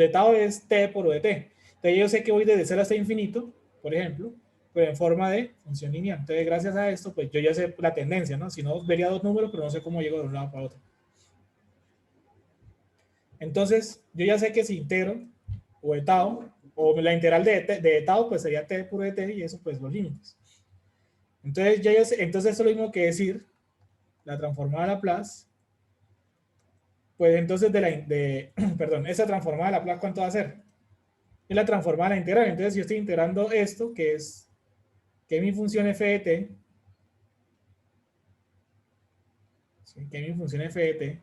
tau es t por u de t. Entonces, yo sé que voy desde 0 hasta infinito, por ejemplo, pero en forma de función lineal. Entonces, gracias a esto, pues yo ya sé la tendencia, ¿no? Si no, vería dos números, pero no sé cómo llego de un lado para otro. Entonces, yo ya sé que si integro u de tau, o la integral de tau, pues sería t puro de t, y eso, pues, los límites. Entonces, ya yo sé, entonces eso es lo mismo que decir la transformada de Laplace, pues entonces perdón, esa transformada de Laplace, ¿cuánto va a ser? Es la transformada de la integral. Entonces, yo estoy integrando esto, que es mi función f de t, ¿sí? Que es mi función f de t.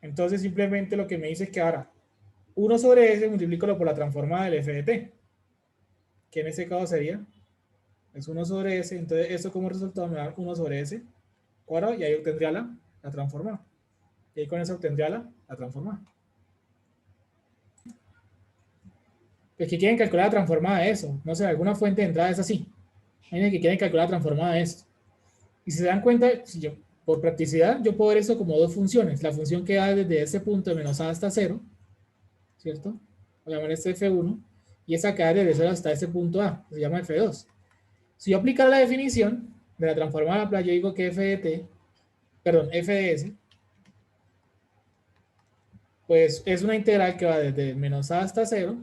Entonces simplemente lo que me dice es que ahora 1 sobre s multiplícalo por la transformada del f de t, que en este caso sería es 1 sobre s, entonces esto como resultado me da 1 sobre s cuadrado y ahí obtendría la transformada. Y ahí con eso obtendría la transformada. Pues que quieren calcular la transformada de eso. No sé, alguna fuente de entrada es así. Hay que quieren calcular la transformada de esto. Y si se dan cuenta, si yo, por practicidad, yo puedo ver eso como dos funciones. La función que va desde ese punto de menos a hasta 0, ¿cierto? Voy a llamar este f1. Y esa que va desde 0 hasta ese punto a, se llama f2. Si yo aplicara la definición de la transformada a Laplace, yo digo que f de t, perdón, f de s, pues es una integral que va desde menos a hasta 0,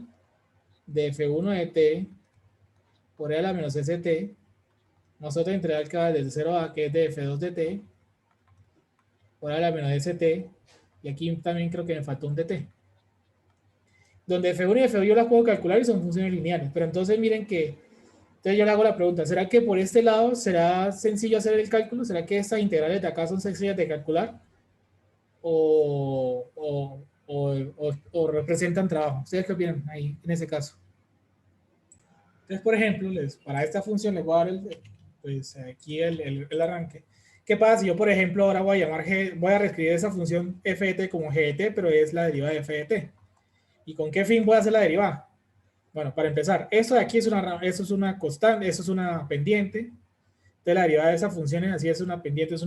de f1 de t por e a la menos st, más otra integral que va desde 0 a, que es de f2 de t, por e a la menos st, y aquí también creo que me faltó un dt. Donde f1 y f2 yo las puedo calcular y son funciones lineales, pero entonces miren que, entonces yo le hago la pregunta, ¿será que por este lado será sencillo hacer el cálculo? ¿Será que estas integrales de acá son sencillas de calcular? ¿O representan trabajo? ¿Ustedes qué opinan ahí en ese caso? Entonces, por ejemplo, para esta función les voy a dar pues aquí el arranque. ¿Qué pasa si yo, por ejemplo, ahora voy a llamar voy a reescribir esa función f de t como g de t, pero es la derivada de f de t? ¿Y con qué fin voy a hacer la derivada? Bueno, para empezar, eso de aquí eso es una constante, eso es una pendiente. De la derivada de esa función así es una pendiente, es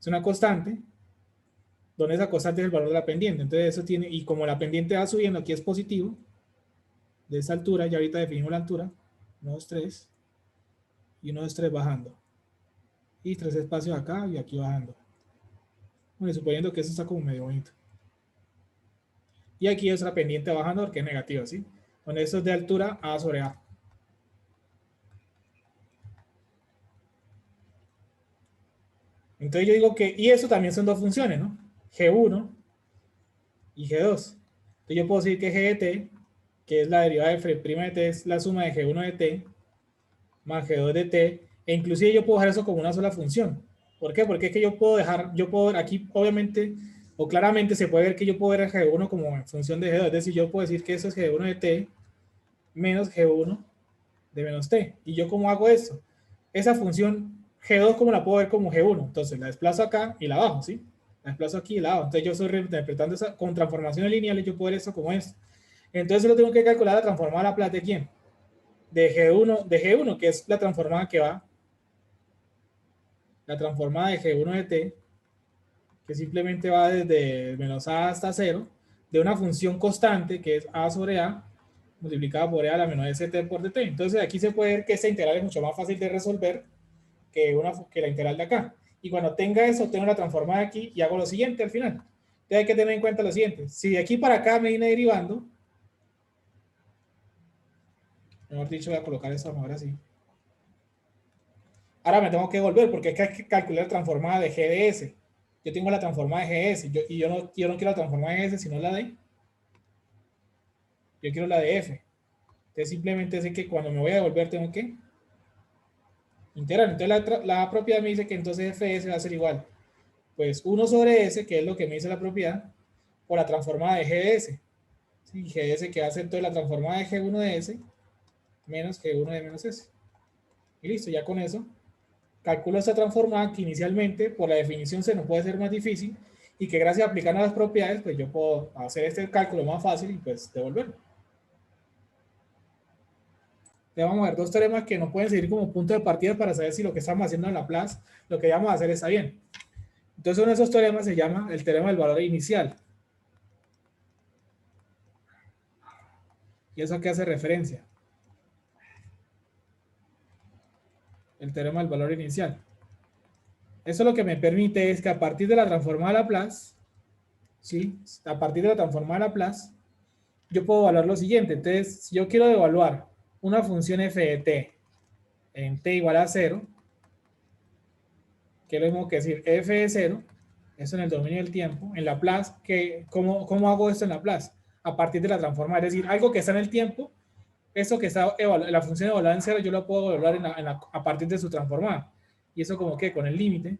una constante, donde esa constante es el valor de la pendiente. Entonces eso tiene, y como la pendiente va subiendo, aquí es positivo, de esa altura, ya ahorita definimos la altura, 1, 2, 3, y 1, 2, 3 bajando. Y 3 espacios acá y aquí bajando. Bueno, suponiendo que eso está como medio bonito. Y aquí es la pendiente bajando porque es negativa, ¿sí? Donde esto es de altura A sobre A. Entonces yo digo que, y eso también son dos funciones, ¿no? G1 y G2. Entonces yo puedo decir que G de t, que es la derivada de f' de t, es la suma de G1 de t más G2 de t, e inclusive yo puedo dejar eso como una sola función. ¿Por qué? Porque es que yo puedo ver aquí, obviamente, o claramente se puede ver que yo puedo ver a G1 como en función de G2, es decir, yo puedo decir que eso es G1 de t menos G1 de menos t. ¿Y yo cómo hago eso? Esa función G2, ¿cómo la puedo ver como G1? Entonces la desplazo acá y la bajo, ¿sí? La desplazo aquí y la bajo. Entonces yo estoy reinterpretando esa con transformaciones lineales, yo puedo ver eso como es. Entonces lo tengo que calcular la transformada a Laplace de quién? De G1, que es la transformada que va, la transformada de G1 de t, que simplemente va desde menos a hasta 0, de una función constante que es a sobre a, multiplicada por e a la menos st por dt. Entonces aquí se puede ver que esta integral es mucho más fácil de resolver que la integral de acá. Y cuando tenga eso, tengo la transformada aquí y hago lo siguiente al final. Entonces hay que tener en cuenta lo siguiente. Si de aquí para acá me viene derivando, mejor dicho, voy a colocar eso ahora sí. Ahora me tengo que volver porque hay que calcular la transformada de g de s. Yo tengo la transformada de g de s y yo no quiero la transformada de s, sino la de... Yo quiero la de f. Entonces simplemente sé que cuando me voy a devolver tengo que integrar. Entonces la propiedad me dice que entonces f de s va a ser igual. Pues 1 sobre s, que es lo que me dice la propiedad, por la transformada de g de s. ¿Sí? G de s que va a ser entonces la transformada de g1 de s menos g1 de menos s. Y listo, ya con eso calculo esta transformada que inicialmente por la definición se nos puede ser más difícil y que gracias a aplicar las propiedades pues yo puedo hacer este cálculo más fácil y pues devolverlo. Entonces vamos a ver dos teoremas que nos pueden servir como punto de partida para saber si lo que estamos haciendo en Laplace, lo que vamos a hacer está bien. Entonces uno de esos teoremas se llama el teorema del valor inicial. ¿Y eso a qué hace referencia? El teorema del valor inicial. Eso lo que me permite es que a partir de la transformada de Laplace, ¿sí? A partir de la transformada de Laplace, yo puedo evaluar lo siguiente. Entonces, si yo quiero evaluar una función f de t en t igual a 0, que es lo mismo que decir f de 0, eso en el dominio del tiempo, en Laplace, ¿cómo hago esto en Laplace? A partir de la transformada, es decir, algo que está en el tiempo, eso que está la función evaluada en 0, yo lo puedo evaluar a partir de su transformada. Y eso como que con el límite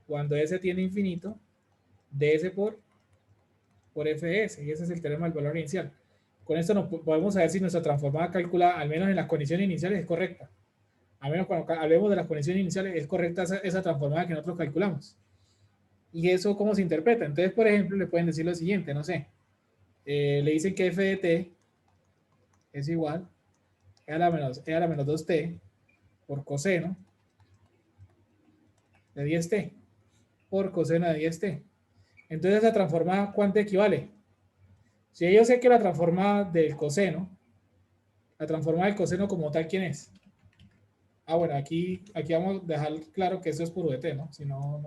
cuando S tiende a infinito, ds por f de S, y ese es el teorema del valor inicial. Con esto nos podemos saber si nuestra transformada calculada, al menos en las condiciones iniciales, es correcta. Al menos cuando hablemos de las condiciones iniciales, es correcta esa transformada que nosotros calculamos. ¿Y eso cómo se interpreta? Entonces, por ejemplo, le pueden decir lo siguiente, no sé, le dicen que f de t es igual a la menos 2t por coseno de 10t por coseno de 10t. Entonces, esa transformada, ¿cuánto equivale? Si yo sé que la transformada del coseno, la transformada del coseno como tal, ¿quién es? Ah, bueno, aquí vamos a dejar claro que eso es por VT, ¿no? Si no,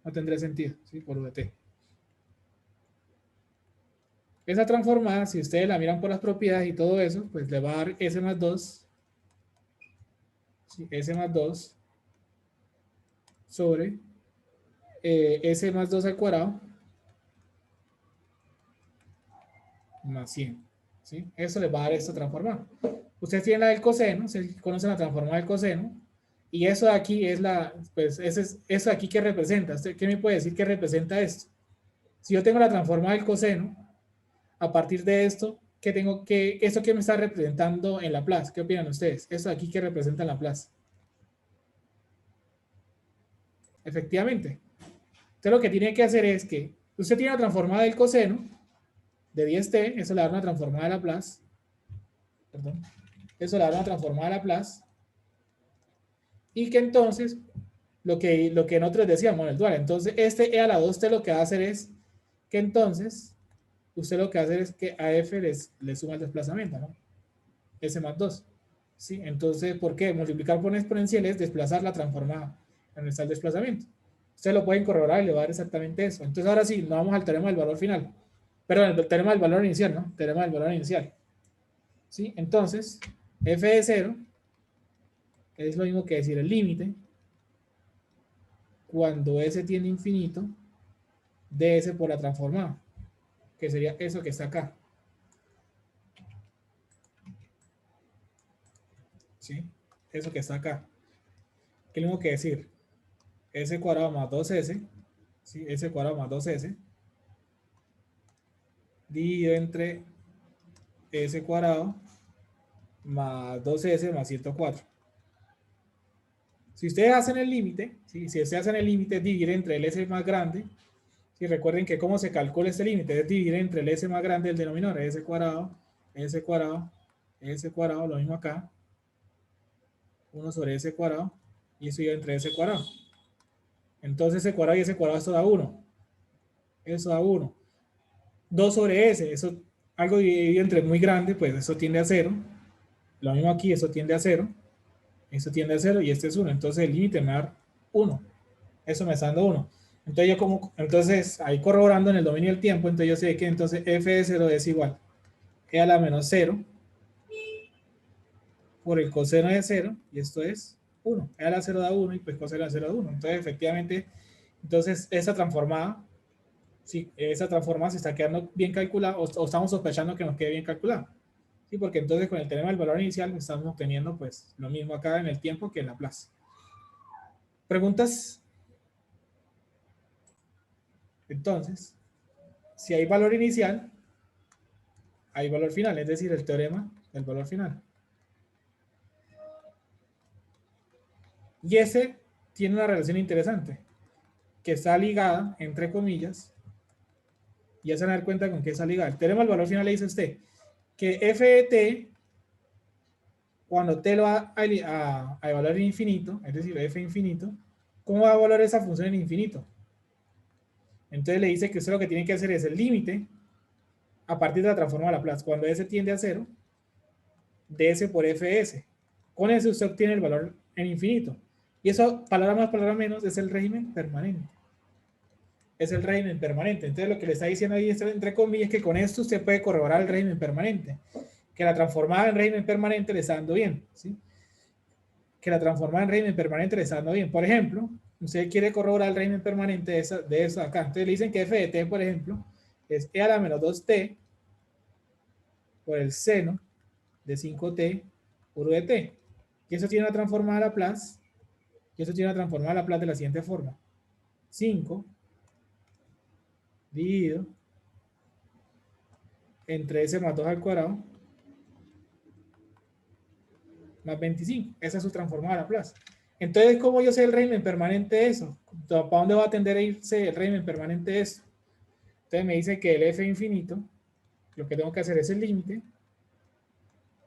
no tendría sentido, ¿sí? Por VT. Esa transformada, si ustedes la miran por las propiedades y todo eso, pues le va a dar S más 2, ¿sí? S más 2 sobre S más 2 al cuadrado más 100, ¿sí? Eso les va a dar esta transformada. Ustedes tienen la del coseno, se conocen la transformada del coseno, y eso de aquí es la, pues eso de aquí que representa. ¿Qué me puede decir que representa esto? Si yo tengo la transformada del coseno, a partir de esto, ¿qué tengo que, esto que me está representando en Laplace? ¿Qué opinan ustedes? Esto de aquí que representa en Laplace. Efectivamente. Entonces lo que tiene que hacer es que usted tiene la transformada del coseno de 10t, eso le da una transformada de Laplace, perdón, eso le da una transformada de Laplace, y que entonces lo que nosotros decíamos en el dual, entonces este e a la 2t lo que va a hacer es que entonces usted lo que va a hacer es que a f le suma el desplazamiento, ¿no? S más 2. ¿Sí? Entonces, ¿por qué? Multiplicar por exponencial es desplazar la transformada en el desplazamiento. Ustedes lo pueden corroborar y le va a dar exactamente eso. Entonces, ahora sí, nos vamos al teorema del valor final. Perdón, el teorema del valor inicial, ¿no? Teorema del valor inicial. ¿Sí? Entonces, f de 0 es lo mismo que decir el límite cuando s tiende a infinito de s por la transformada, que sería eso que está acá. ¿Sí? Eso que está acá. ¿Qué es lo mismo que decir? S cuadrado más 2s, ¿sí? S cuadrado más 2s dividido entre s cuadrado más 2s más 104. Si ustedes hacen el límite, ¿sí? Si ustedes hacen el límite, dividir entre el s más grande. Si recuerden que cómo se calcula este límite es dividir entre el s más grande y el denominador, s cuadrado, s cuadrado, s cuadrado, lo mismo acá, 1 sobre s cuadrado, y eso ya entre s cuadrado. Entonces s cuadrado y s cuadrado, esto da 1. Eso da 1. 2 sobre s, eso algo dividido entre muy grande, pues eso tiende a 0. Lo mismo aquí, eso tiende a 0. Eso tiende a 0 y este es 1. Entonces el límite me da 1. Eso me está dando 1. Entonces ahí corroborando en el dominio del tiempo, entonces yo sé que entonces f de 0 es igual a la menos 0 por el coseno de 0, y esto es 1. E a la 0 da 1 y pues coseno de 0 da 1. Entonces efectivamente, entonces esa transformada, sí, esa transformada se está quedando bien calculada, o estamos sospechando que nos quede bien calculada. Sí, porque entonces con el teorema del valor inicial estamos obteniendo pues lo mismo acá en el tiempo que en Laplace. ¿Preguntas? Entonces, si hay valor inicial, hay valor final, es decir, el teorema del valor final. Y ese tiene una relación interesante, que está ligada, entre comillas, y ya se van a dar cuenta con qué está ligada. El teorema del valor final le dice a usted que f de t, cuando t lo va a evaluar en infinito, es decir, f infinito, ¿cómo va a evaluar esa función en infinito? Entonces le dice que usted lo que tiene que hacer es el límite a partir de la transformada de Laplace. Cuando s tiende a 0, ds por fs. Con eso usted obtiene el valor en infinito. Y eso, palabra más, palabra menos, es el régimen permanente. Es el régimen permanente. Entonces lo que le está diciendo ahí, entre comillas, es que con esto usted puede corroborar el régimen permanente. Que la transformada en régimen permanente le está dando bien. ¿Sí? Que la transformada en régimen permanente le está dando bien. Por ejemplo, usted quiere corroborar el régimen permanente de eso acá. Entonces le dicen que f de t, por ejemplo, es e a la menos 2t por el seno de 5t por u de t. Y eso tiene una transformada a Laplace. Y eso tiene una transformada a Laplace de la siguiente forma. 5 dividido entre S más 2 al cuadrado más 25. Esa es su transformada a Laplace. Entonces, ¿cómo yo sé el régimen permanente de eso? ¿Para dónde va a tender a irse el régimen permanente de eso? Entonces me dice que el f infinito, lo que tengo que hacer es el límite,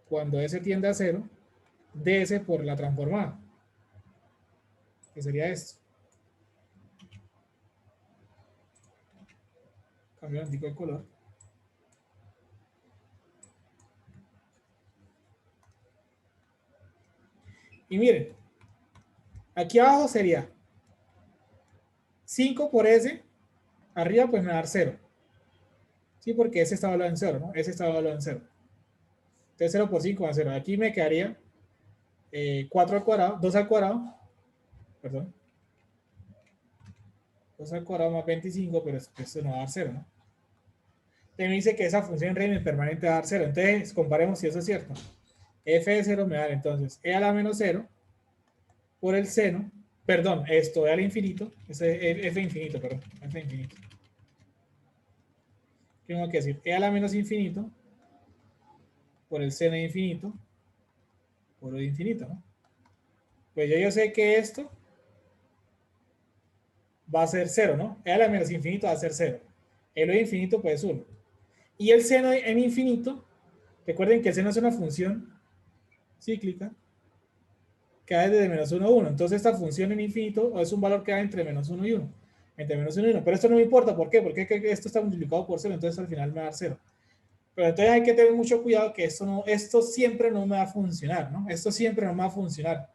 cuando S tiende a 0, de S por la transformada, que sería esto. Cambio el antico de color. Y miren, aquí abajo sería 5 por S, arriba pues me va a dar 0. Sí, porque S está evaluado en 0, ¿no? S está evaluado en 0. Entonces 0 por 5 va a 0. Aquí me quedaría 4 al cuadrado, 2 al cuadrado, perdón, 2 al cuadrado más 25, pero esto no va a dar 0, ¿no? Entonces me dice que esa función en régimen permanente va a dar 0. Entonces comparemos si eso es cierto. F de 0 me da entonces E a la menos 0 por el seno, perdón, esto E al infinito, F infinito, perdón, F infinito. ¿Qué tengo que decir? E a la menos infinito por el seno de infinito por O de infinito, ¿no? Pues yo sé que esto va a ser 0, ¿no? E a la menos infinito va a ser 0. El O de infinito pues es 1. Y el seno en infinito, recuerden que el seno es una función cíclica que va desde menos 1 a 1. Entonces esta función en infinito es un valor que va entre menos 1 y 1. Entre menos 1 y 1. Pero esto no me importa. ¿Por qué? Porque esto está multiplicado por 0. Entonces al final me va a dar 0. Pero entonces hay que tener mucho cuidado que esto siempre no me va a funcionar, ¿no? Esto siempre no me va a funcionar.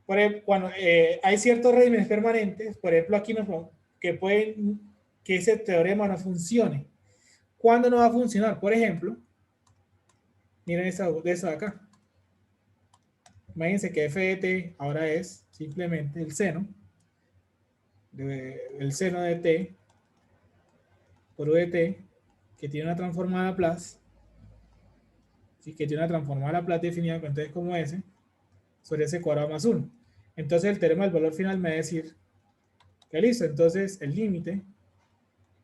Por ejemplo, cuando hay ciertos regímenes permanentes, por ejemplo aquí que ese teorema no funcione. ¿Cuándo no va a funcionar? Por ejemplo, miren esto de acá. Imagínense que f de t ahora es simplemente el seno de t por u de t, que tiene una transformada Laplace, ¿sí? Que tiene una transformada Laplace definida entonces como s sobre s cuadrado más 1. Entonces el teorema del valor final me va a decir que listo, entonces el límite,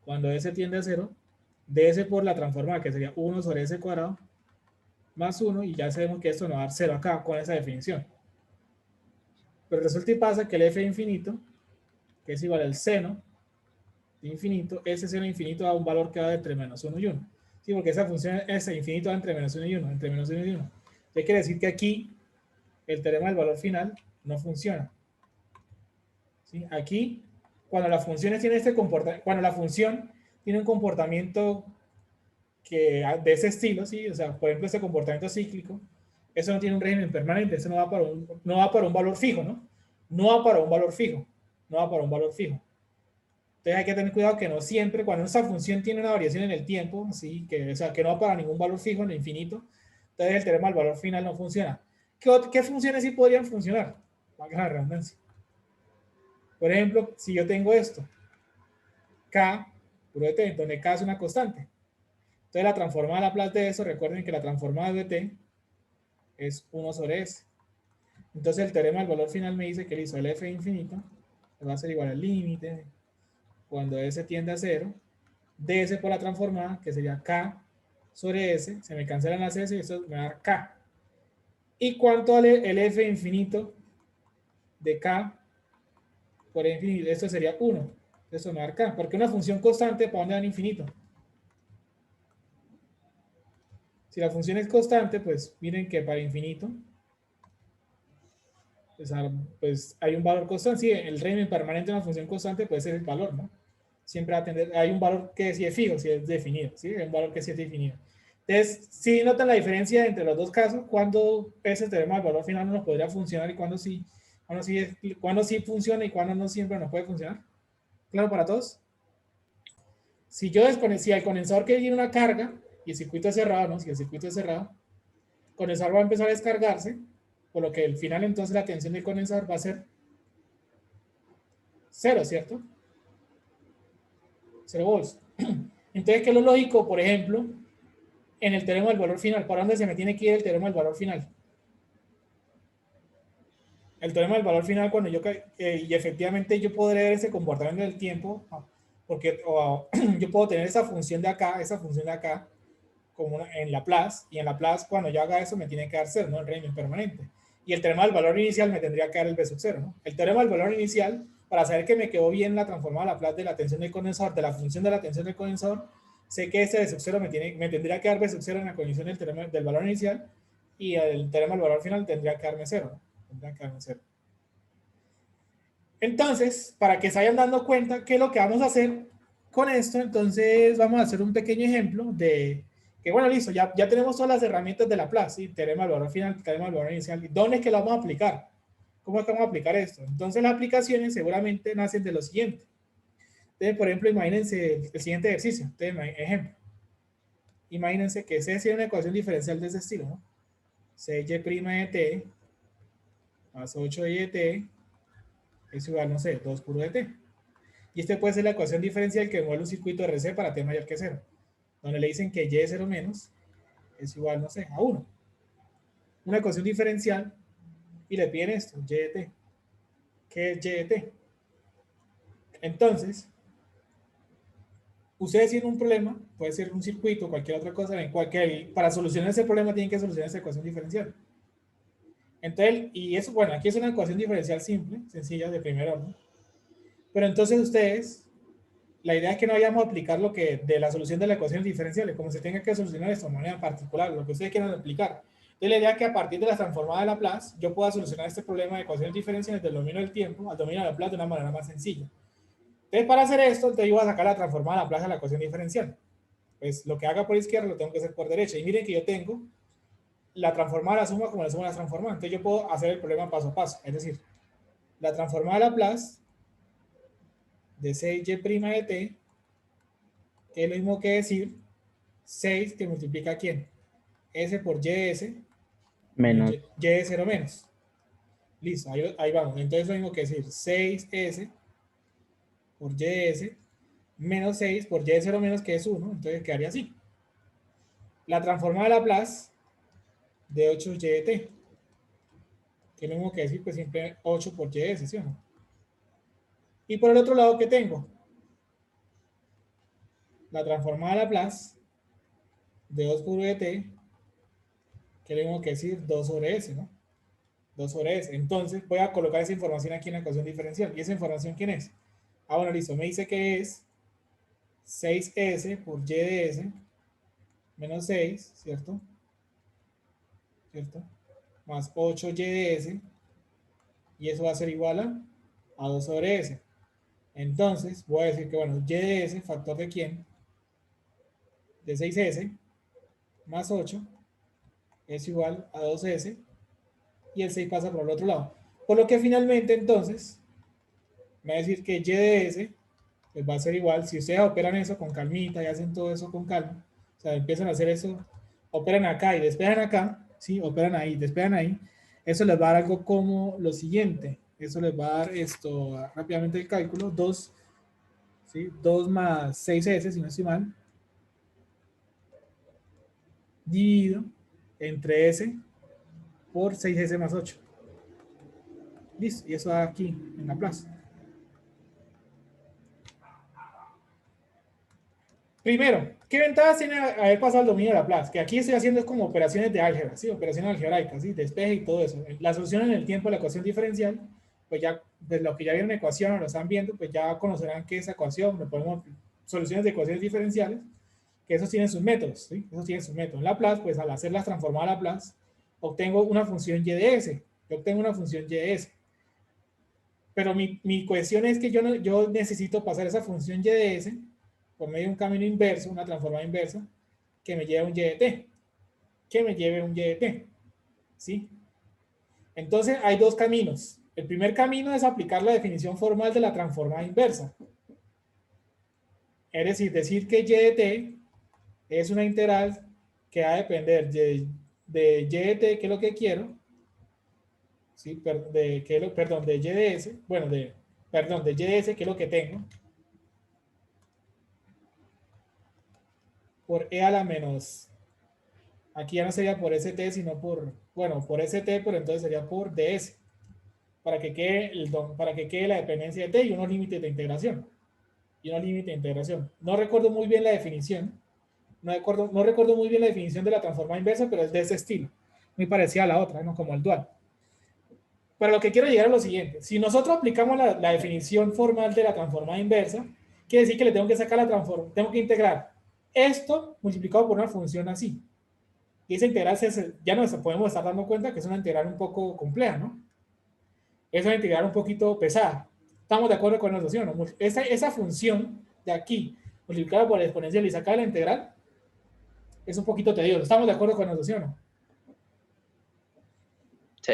cuando s tiende a 0, de s por la transformada, que sería 1 sobre s cuadrado más 1, y ya sabemos que esto nos va a dar 0 acá con esa definición. Pero resulta y pasa que el f infinito, que es igual al seno de infinito, ese seno infinito da un valor que va entre menos 1 y 1. Sí, porque esa función S infinito va entre menos 1 y 1, entre menos 1 y 1. Entonces quiere decir que aquí el teorema del valor final no funciona. ¿Sí? Aquí, cuando las funciones tienen cuando la función tiene un comportamiento de ese estilo, ¿sí? O sea, por ejemplo, este comportamiento cíclico, eso no tiene un régimen permanente, eso no va para un valor fijo, ¿no? No va para un valor fijo, no va para un valor fijo. Entonces hay que tener cuidado que no siempre, cuando esa función tiene una variación en el tiempo, ¿sí? O sea, que no va para ningún valor fijo en el infinito, entonces el teorema del valor final no funciona. ¿Qué funciones sí podrían funcionar? Valga la redundancia. Por ejemplo, si yo tengo esto, K, puro de T, donde K es una constante. Entonces la transformada de Laplace de eso, recuerden que la transformada de T es 1 sobre S. Entonces el teorema del valor final me dice que el f infinito va a ser igual al límite cuando S tiende a 0 de S por la transformada, que sería K sobre S, se me cancelan las S y eso me va a dar K. ¿Y cuánto vale el f infinito de K por infinito? Esto sería 1. Eso me va a dar K, porque una función constante, ¿para dónde va en infinito? Si la función es constante, pues miren que para infinito, pues hay un valor constante. Sí, el régimen permanente de una función constante puede ser el valor, ¿no? Siempre va a tener, hay un valor que sí es fijo, sí es definido, ¿sí? Hay un valor que sí es definido. Entonces, sí notan la diferencia entre los dos casos, cuando ese teorema del valor final no nos podría funcionar y cuando sí funciona y cuando no siempre nos puede funcionar. ¿Claro para todos? Si el condensador que tiene una carga y el circuito es cerrado, ¿no? Si el circuito es cerrado, el condensador va a empezar a descargarse, por lo que al final entonces la tensión del condensador va a ser 0, ¿cierto? 0 volts. Entonces, ¿qué es lo lógico? Por ejemplo, en el teorema del valor final, ¿para dónde se me tiene que ir el teorema del valor final? El teorema del valor final, cuando y efectivamente yo podré ver ese comportamiento del tiempo, porque yo puedo tener esa función de acá, como en Laplace, y en Laplace cuando yo haga eso me tiene que dar cero, ¿no? El régimen permanente. Y el teorema del valor inicial me tendría que dar el B sub cero, ¿no? El teorema del valor inicial, para saber que me quedó bien la transformada Laplace de la tensión del condensador, de la función de la tensión del condensador, sé que ese B sub cero me tendría que dar B sub cero en la condición del teorema del valor inicial, y el teorema del valor final tendría que darme cero, ¿no? Tendría que darme cero. Entonces, para que se vayan dando cuenta, ¿qué es lo que vamos a hacer con esto? Entonces, vamos a hacer un pequeño ejemplo de que, bueno, listo, ya tenemos todas las herramientas de Laplace, ¿sí? Teorema del valor final, teorema del valor inicial. ¿Dónde es que lo vamos a aplicar? ¿Cómo es que vamos a aplicar esto? Entonces, las aplicaciones seguramente nacen de lo siguiente. Entonces, por ejemplo, imagínense el siguiente ejercicio. Entonces, ejemplo. Imagínense que C es una ecuación diferencial de ese estilo, ¿no? 6y' de t más 8y de t es igual, no sé, 2 puro de t. Y este puede ser la ecuación diferencial que mueve un circuito RC para t mayor que 0, donde le dicen que y de 0 menos es igual, no sé, a 1. Una ecuación diferencial y le piden esto, y de t. ¿Qué es y de t? Entonces, ustedes tienen un problema, puede ser un circuito, cualquier otra cosa, para solucionar ese problema tienen que solucionar esa ecuación diferencial. Entonces, y eso, bueno, aquí es una ecuación diferencial simple, sencilla, de primer orden. Pero entonces ustedes, la idea es que no vayamos a aplicar lo que de la solución de las ecuaciones diferenciales, como se tenga que solucionar esto de manera particular, lo que ustedes quieran aplicar. Entonces, la idea es que a partir de la transformada de Laplace, yo pueda solucionar este problema de ecuaciones diferenciales del dominio del tiempo al dominio de Laplace de una manera más sencilla. Entonces, para hacer esto, entonces yo voy a sacar la transformada de Laplace a la ecuación diferencial. Pues lo que haga por izquierda lo tengo que hacer por derecha. Y miren que yo tengo la transformada de la suma como la suma de las transformadas. Entonces, yo puedo hacer el problema paso a paso. Es decir, la transformada de Laplace de 6y' de t, que es lo mismo que decir 6 que multiplica a quién? S por y de s menos Menos. y de 0 menos. Listo, ahí vamos. Entonces lo mismo que decir 6s por y de s menos 6 por y de 0 menos, que es 1. Entonces quedaría así. La transformada de Laplace de 8y de t, que es lo mismo que decir pues siempre 8 por y de s, ¿sí o no? Y por el otro lado, ¿qué tengo? La transformada de Laplace de 2 por v de t, que es lo mismo que decir 2 sobre s, ¿no? 2 sobre s. Entonces voy a colocar esa información aquí en la ecuación diferencial. ¿Y esa información quién es? Ah, bueno, listo. Me dice que es 6s por y de s menos 6, ¿cierto? ¿Cierto? Más 8y de s, y eso va a ser igual a 2 sobre s. Entonces voy a decir que, bueno, y de s, factor de quién? De 6s más 8 es igual a 2s, y el 6 pasa por el otro lado. Por lo que finalmente, entonces, me va a decir que y de s pues va a ser igual. Si ustedes operan eso con calmita y hacen todo eso con calma, o sea, empiezan a hacer eso, operan acá y despejan acá, ¿sí? Operan ahí, despejan ahí, eso les va a dar algo como lo siguiente. Eso les va a dar esto, rápidamente el cálculo, 2, ¿sí? 2 más 6s, si no estoy mal, dividido entre s por 6s más 8. Listo, y eso da aquí en la plaza. Primero, ¿qué ventajas tiene haber pasado el dominio de Laplace? Que aquí estoy haciendo es como operaciones de álgebra, ¿sí? Operaciones algebraicas, ¿sí? Despeje y todo eso. La solución en el tiempo de la ecuación diferencial, pues ya, de los que ya vieron ecuación o lo están viendo, pues ya conocerán que esa ecuación, le ponemos soluciones de ecuaciones diferenciales, que esos tienen sus métodos, ¿sí? Esos tienen sus métodos. En Laplace, pues al hacerlas transformadas a Laplace, obtengo una función y de s. Yo obtengo una función y de s. Pero mi cuestión es que yo necesito pasar esa función y de s por medio de un camino inverso, una transformada inversa, que me lleve un y de t, que me lleve un y de t, ¿sí? Entonces hay dos caminos. El primer camino es aplicar la definición formal de la transformada inversa. Es decir que y de t es una integral que va a depender de y de t, que es lo que quiero, ¿sí? Perdón, de y de s, bueno, perdón, de y de s, que es lo que tengo, por e a la menos, aquí ya no sería por st, sino por, bueno, por st, pero entonces sería por ds. para que quede la dependencia de t y unos límites de integración. No recuerdo muy bien la definición. No recuerdo muy bien la definición de la transformada inversa, pero es de ese estilo. Muy parecida a la otra, ¿no? Como el dual. Pero lo que quiero llegar a lo siguiente. Si nosotros aplicamos la definición formal de la transformada inversa, quiere decir que le tengo que sacar la transformada, tengo que integrar esto multiplicado por una función así. Y esa integral ya nos podemos estar dando cuenta que es una integral un poco compleja, ¿no? Es una integral un poquito pesada. ¿Estamos de acuerdo con la notación? ¿No? Esa función de aquí, multiplicada por la exponencial y sacar la integral, es un poquito tedioso. ¿Estamos de acuerdo con la notación? ¿No? Sí.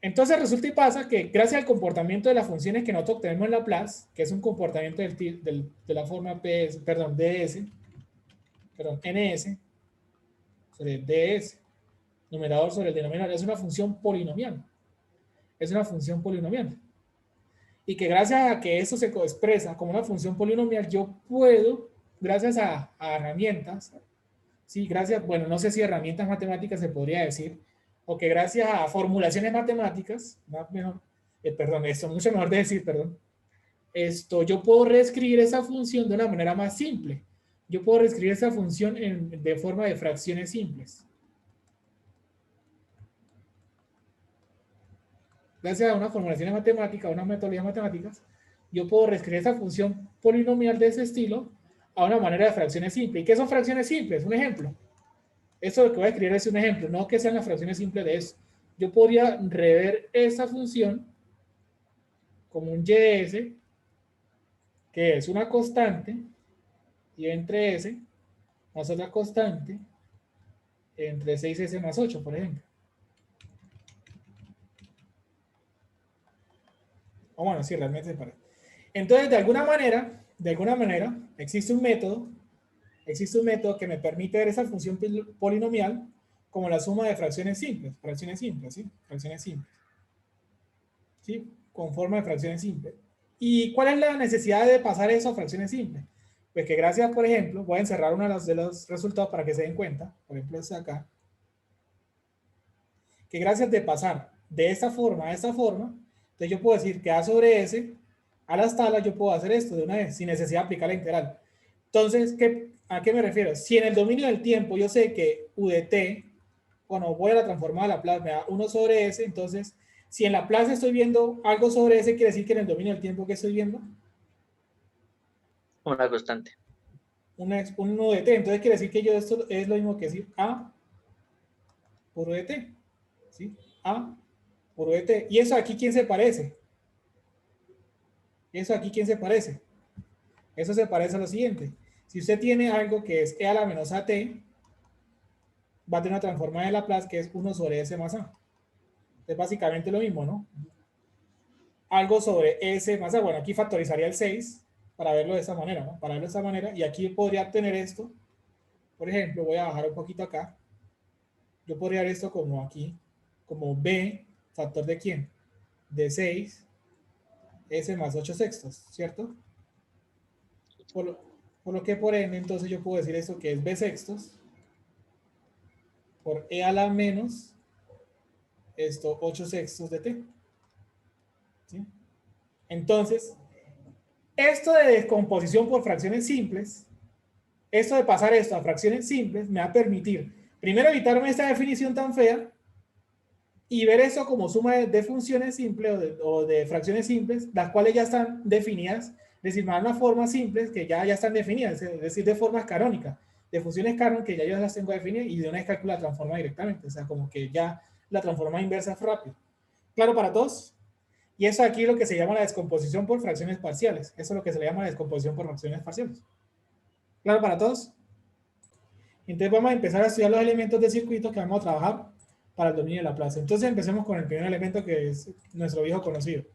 Entonces resulta y pasa que gracias al comportamiento de las funciones que nosotros obtenemos en Laplace, que es un comportamiento de la forma ds, ns sobre ds, numerador sobre el denominador, es una función polinomial. Es una función polinomial. Y que gracias a que eso se expresa como una función polinomial, yo puedo, gracias a herramientas, sí, gracias, bueno, no sé si herramientas matemáticas se podría decir, o que gracias a formulaciones matemáticas, mucho mejor de decir, yo puedo reescribir esa función de una manera más simple. Yo puedo reescribir esa función de forma de fracciones simples. Gracias a unas formulaciones matemáticas, a unas metodologías matemáticas, yo puedo reescribir esa función polinomial de ese estilo a una manera de fracciones simples. ¿Y qué son fracciones simples? Un ejemplo. Eso lo que voy a escribir es un ejemplo, no que sean las fracciones simples de eso. Yo podría rever esa función como un y de s, que es una constante, y entre s más otra constante, entre 6s más 8, por ejemplo. O bueno, sí, realmente se parece. Entonces, de alguna manera, existe un método que me permite ver esa función polinomial como la suma de fracciones simples, ¿sí? Fracciones simples. ¿Sí? Con forma de fracciones simples. ¿Y cuál es la necesidad de pasar eso a fracciones simples? Pues que gracias, por ejemplo, voy a encerrar uno de los resultados para que se den cuenta, por ejemplo, este acá, que gracias de pasar de esta forma a esta forma, entonces yo puedo decir que A sobre S, a las tablas yo puedo hacer esto de una vez, sin necesidad de aplicar la integral. Entonces, ¿a qué me refiero? Si en el dominio del tiempo yo sé que U de t, cuando voy a la transformada de Laplace me da 1 sobre S, entonces, si en Laplace estoy viendo algo sobre S, quiere decir que en el dominio del tiempo que estoy viendo, Una constante. un 1 de t, entonces quiere decir que yo esto es lo mismo que decir A por U de t, ¿sí? A por U de t. ¿Y eso aquí quién se parece? ¿Eso aquí quién se parece? Eso se parece a lo siguiente. Si usted tiene algo que es e a la menos at, va a tener una transformada de Laplace que es 1 sobre s más a. Es básicamente lo mismo, ¿no? Algo sobre s más a. Bueno, aquí factorizaría el 6 para verlo de esta manera, ¿no? Para verlo de esta manera. Y aquí podría obtener esto. Por ejemplo, voy a bajar un poquito acá. Yo podría ver esto como aquí, como b, factor de quién? De 6, s más 8 sextos, ¿cierto? Por lo que por ende, entonces yo puedo decir esto que es b sextos por e a la menos 8 sextos de t. ¿Sí? Entonces, esto de descomposición por fracciones simples, esto de pasar esto a fracciones simples, me va a permitir, primero, evitarme esta definición tan fea y ver eso como suma de funciones simples o de fracciones simples, las cuales ya están definidas, es decir, más unas formas simples que ya están definidas, es decir, de formas canónicas, de funciones canónicas que ya yo las tengo definidas y de una vez calculo la transforma directamente, o sea, como que ya la transforma inversa es rápido. ¿Claro para todos? Y eso aquí es lo que se llama la descomposición por fracciones parciales. Eso es lo que se le llama la descomposición por fracciones parciales. ¿Claro para todos? Entonces vamos a empezar a estudiar los elementos de circuito que vamos a trabajar para el dominio de Laplace. Entonces empecemos con el primer elemento que es nuestro viejo conocido.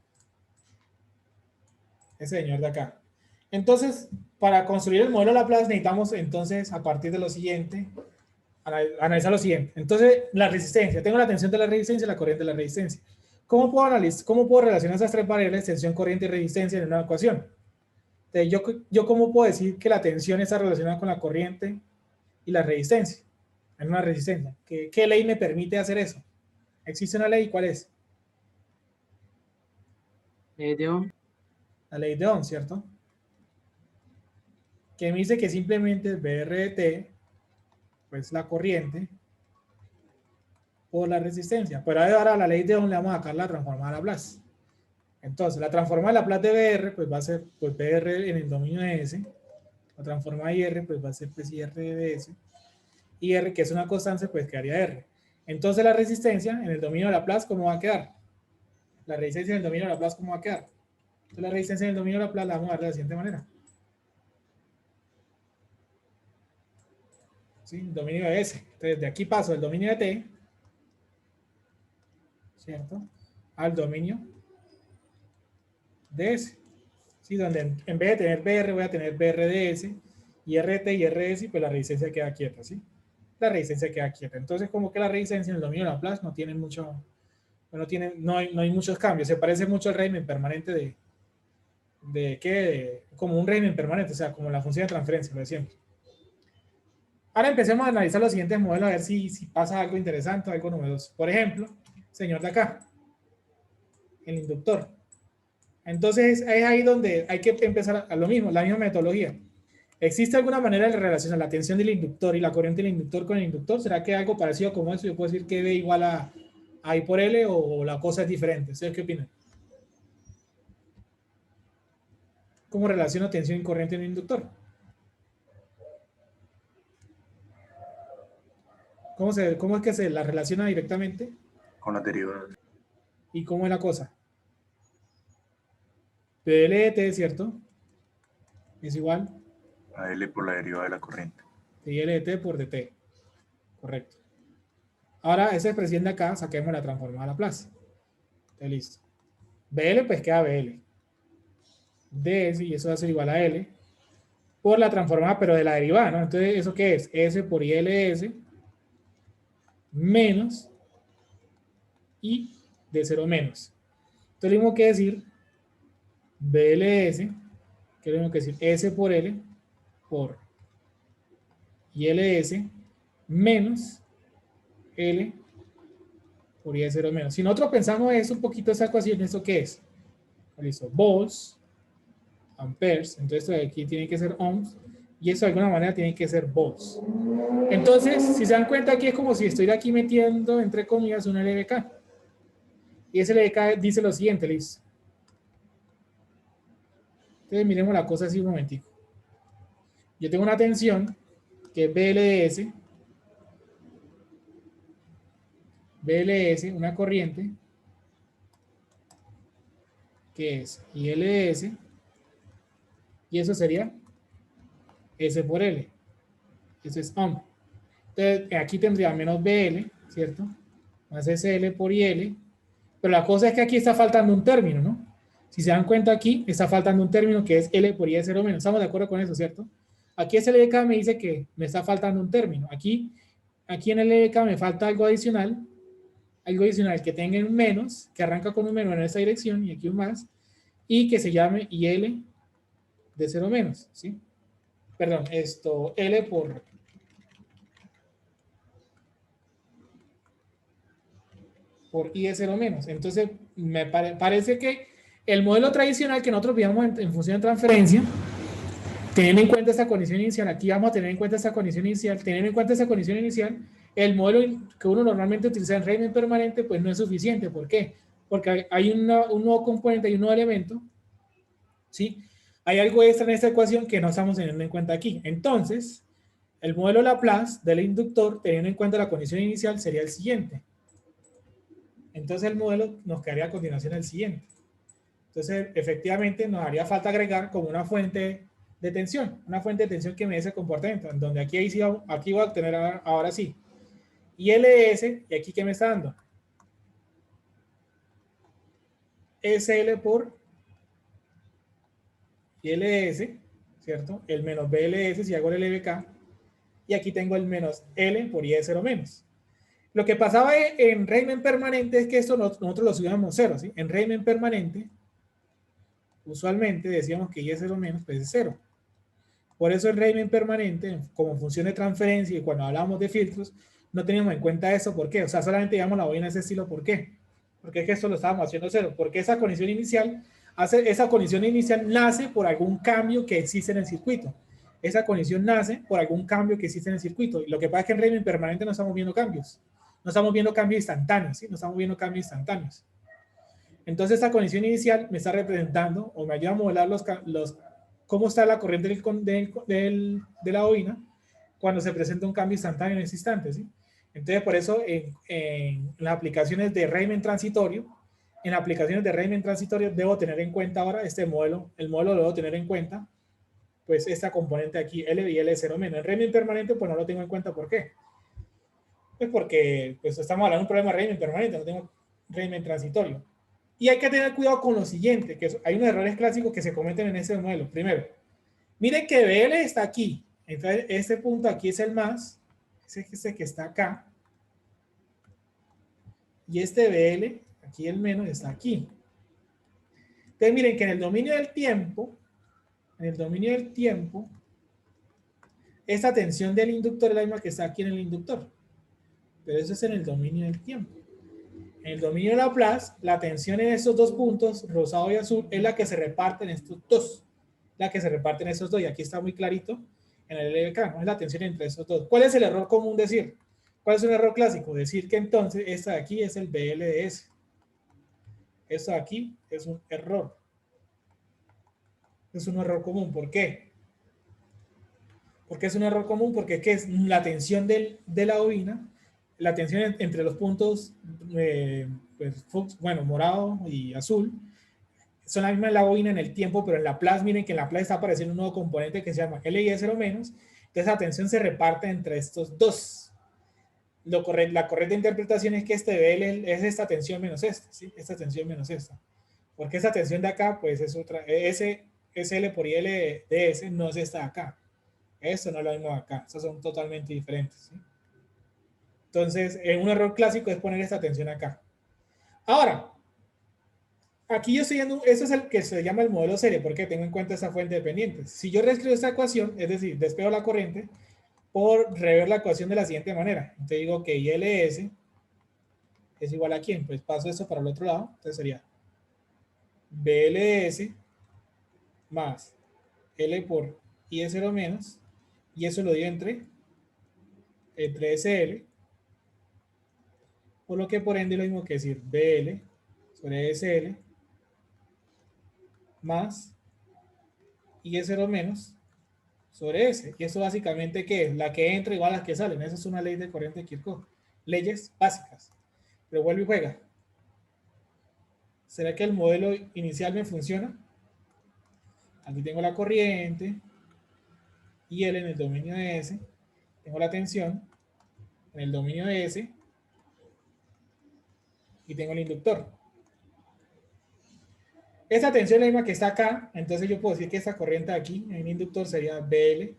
Ese señor de acá. Entonces, para construir el modelo Laplace necesitamos entonces, a partir de lo siguiente, analizar lo siguiente. Entonces, la resistencia. Tengo la tensión de la resistencia y la corriente de la resistencia. ¿Cómo puedo relacionar esas tres variables, tensión, corriente y resistencia, en una ecuación? Entonces, yo ¿cómo puedo decir que la tensión está relacionada con la corriente y la resistencia? En una resistencia. ¿Qué ley me permite hacer eso? ¿Existe una ley? ¿Cuál es? de Ohm. La ley de Ohm, ¿cierto? Que me dice que simplemente es VR de T, pues la corriente, por la resistencia. Pero ahora a la ley de Ohm le vamos a sacar la transformada a Laplace. Entonces, la transformada de Laplace de VR, pues va a ser pues VR en el dominio de S. La transformada de IR, pues va a ser pues IR de S. Y R, que es una constante, pues quedaría R. Entonces, la resistencia en el dominio de Laplace, ¿cómo va a quedar? La resistencia en el dominio de Laplace, ¿cómo va a quedar? Entonces, la resistencia en el dominio de Laplace la vamos a dar de la siguiente manera. ¿Sí? Dominio de S. Entonces, de aquí paso del dominio de T, ¿cierto? Al dominio de S. ¿Sí? Donde en vez de tener BR voy a tener BRDS y RT y RS, pues la resistencia queda quieta, ¿sí? La resistencia queda quieta. Entonces, como que la resistencia en el dominio de Laplace no tiene mucho, no hay muchos cambios. Se parece mucho al régimen permanente como un régimen permanente, o sea, como la función de transferencia, lo de siempre. Ahora empecemos a analizar los siguientes modelos a ver si pasa algo interesante o algo novedoso. Por ejemplo, señor de acá, el inductor. Entonces es ahí donde hay que empezar a lo mismo, la misma metodología. ¿Existe alguna manera de relacionar la tensión del inductor y la corriente del inductor con el inductor? ¿Será que algo parecido como eso? Yo puedo decir que B igual a I por L o la cosa es diferente. ¿Ustedes qué opinan? ¿Cómo relaciono tensión y corriente en un inductor? ¿Cómo es que se la relaciona directamente? Con las derivadas. ¿Y cómo es la cosa? PL de T, ¿cierto? Es igual A L por la derivada de la corriente. de L de T por dt. Correcto. Ahora, esa expresión de acá, saquemos la transformada a Laplace. Está listo. BL, pues queda BL. DS, y eso va a ser igual a L, por la transformada, pero de la derivada, ¿no? Entonces, ¿eso qué es? S por ILS menos I de 0 menos. Entonces, lo mismo que decir BLS, que es lo mismo que decir S por L por ILS menos L por I de 0 menos. Si nosotros pensamos eso, un poquito esa ecuación, ¿eso qué es? Listo, volts, amperes, entonces esto de aquí tiene que ser ohms, y eso de alguna manera tiene que ser volts. Entonces, si se dan cuenta, aquí es como si estuviera aquí metiendo, entre comillas, un LDK. Y ese LDK dice lo siguiente, listo. Entonces, miremos la cosa así un momentico. Yo tengo una tensión que es BLS, una corriente, que es ILS, y eso sería S por L. Eso es ohm. Entonces, aquí tendría menos BL, ¿cierto? Más SL por IL. Pero la cosa es que aquí está faltando un término, ¿no? Si se dan cuenta aquí, está faltando un término que es L por I de 0 menos. Estamos de acuerdo con eso, ¿cierto? Aquí ese LDK me dice que me está faltando un término. Aquí en el LDK me falta algo adicional que tenga un menos, que arranca con un menos en esta dirección, y aquí un más, y que se llame IL de 0 menos, ¿sí? Perdón, L por I de 0 menos. Entonces, me parece que el modelo tradicional que nosotros veíamos en función de transferencia, teniendo en cuenta esta condición inicial, aquí vamos a tener en cuenta esta condición inicial, teniendo en cuenta esta condición inicial, el modelo que uno normalmente utiliza en régimen permanente, pues no es suficiente. ¿Por qué? Porque hay un nuevo componente, hay un nuevo elemento, ¿sí? Hay algo extra en esta ecuación que no estamos teniendo en cuenta aquí. Entonces, el modelo Laplace del inductor, teniendo en cuenta la condición inicial, sería el siguiente. Entonces, el modelo nos quedaría a continuación el siguiente. Entonces, efectivamente, nos haría falta agregar como una fuente de tensión que me dé ese comportamiento, en donde aquí voy a obtener ahora sí ILS, y aquí ¿qué me está dando? SL por ILS, ¿cierto? El menos BLS si hago el LBK, y aquí tengo el menos L por I de 0 menos. Lo que pasaba en régimen permanente es que esto nosotros lo subíamos cero, ¿sí? En régimen permanente, usualmente decíamos que I de 0 menos pues es 0. Por eso el régimen permanente, como función de transferencia, y cuando hablábamos de filtros, no teníamos en cuenta eso. ¿Por qué? O sea, solamente digamos la bobina de ese estilo. ¿Por qué? Porque es que esto lo estábamos haciendo cero. Porque esa condición inicial esa condición inicial nace por algún cambio que existe en el circuito. Esa condición nace por algún cambio que existe en el circuito. Y lo que pasa es que en régimen permanente no estamos viendo cambios. No estamos viendo cambios instantáneos, ¿sí? No estamos viendo cambios instantáneos. Entonces, esta condición inicial me está representando o me ayuda a modelar cómo está la corriente de la bobina cuando se presenta un cambio instantáneo en ese instante, ¿sí? Entonces, por eso en las aplicaciones de régimen transitorio, debo tener en cuenta ahora este modelo. El modelo lo debo tener en cuenta, pues esta componente aquí, L y L0 menos. En régimen permanente, pues no lo tengo en cuenta. ¿Por qué? Pues porque pues, estamos hablando de un problema de régimen permanente, no tengo régimen transitorio. Y hay que tener cuidado con lo siguiente, que hay unos errores clásicos que se cometen en ese modelo. Primero, miren que BL está aquí. Entonces, este punto aquí es el más, ese que está acá. Y este BL, aquí el menos, está aquí. Entonces, miren que en el dominio del tiempo, esta tensión del inductor es la misma que está aquí en el inductor. Pero eso es en el dominio del tiempo. En el dominio de Laplace, la tensión en estos dos puntos, rosado y azul, es la que se reparte en estos dos. Y aquí está muy clarito en el LBK, ¿no? Es la tensión entre estos dos. ¿Cuál es el error común decir? ¿Cuál es un error clásico? Decir que entonces esta de aquí es el BLDS. Esto de aquí es un error. Es un error común. ¿Por qué? Porque es un error común, porque ¿qué es? La tensión de la bobina, la tensión entre los puntos, pues, bueno, morado y azul, son la misma en la bobina en el tiempo, pero en Laplace, miren que en Laplace está apareciendo un nuevo componente que se llama LI0 menos, entonces la tensión se reparte entre estos dos. La correcta interpretación es que este BL es esta tensión menos esta, ¿sí? Esta tensión menos esta. Porque esta tensión de acá, pues es otra, SL por IL de S no es esta de acá. Esto no es lo mismo de acá, estos son totalmente diferentes, ¿sí? Entonces, un error clásico es poner esta tensión acá. Ahora, aquí yo estoy viendo, eso es el que se llama el modelo serie, porque tengo en cuenta esa fuente dependiente. Si yo reescribo esta ecuación, es decir, despego la corriente, por rever la ecuación de la siguiente manera. Entonces digo que ILS es igual a quién, pues paso esto para el otro lado, entonces sería BLS más L por I0 menos, y eso lo digo entre SL, por lo que por ende lo mismo que decir BL sobre SL más I0 menos sobre S. Y eso básicamente, ¿qué es? La que entra igual a las que salen. Esa es una ley de corriente de Kirchhoff. Leyes básicas. Pero vuelve y juega. ¿Será que el modelo inicial me funciona? Aquí tengo la corriente y L en el dominio de S. Tengo la tensión en el dominio de S y tengo el inductor. Esta tensión es la misma que está acá, entonces yo puedo decir que esta corriente aquí en el inductor sería BL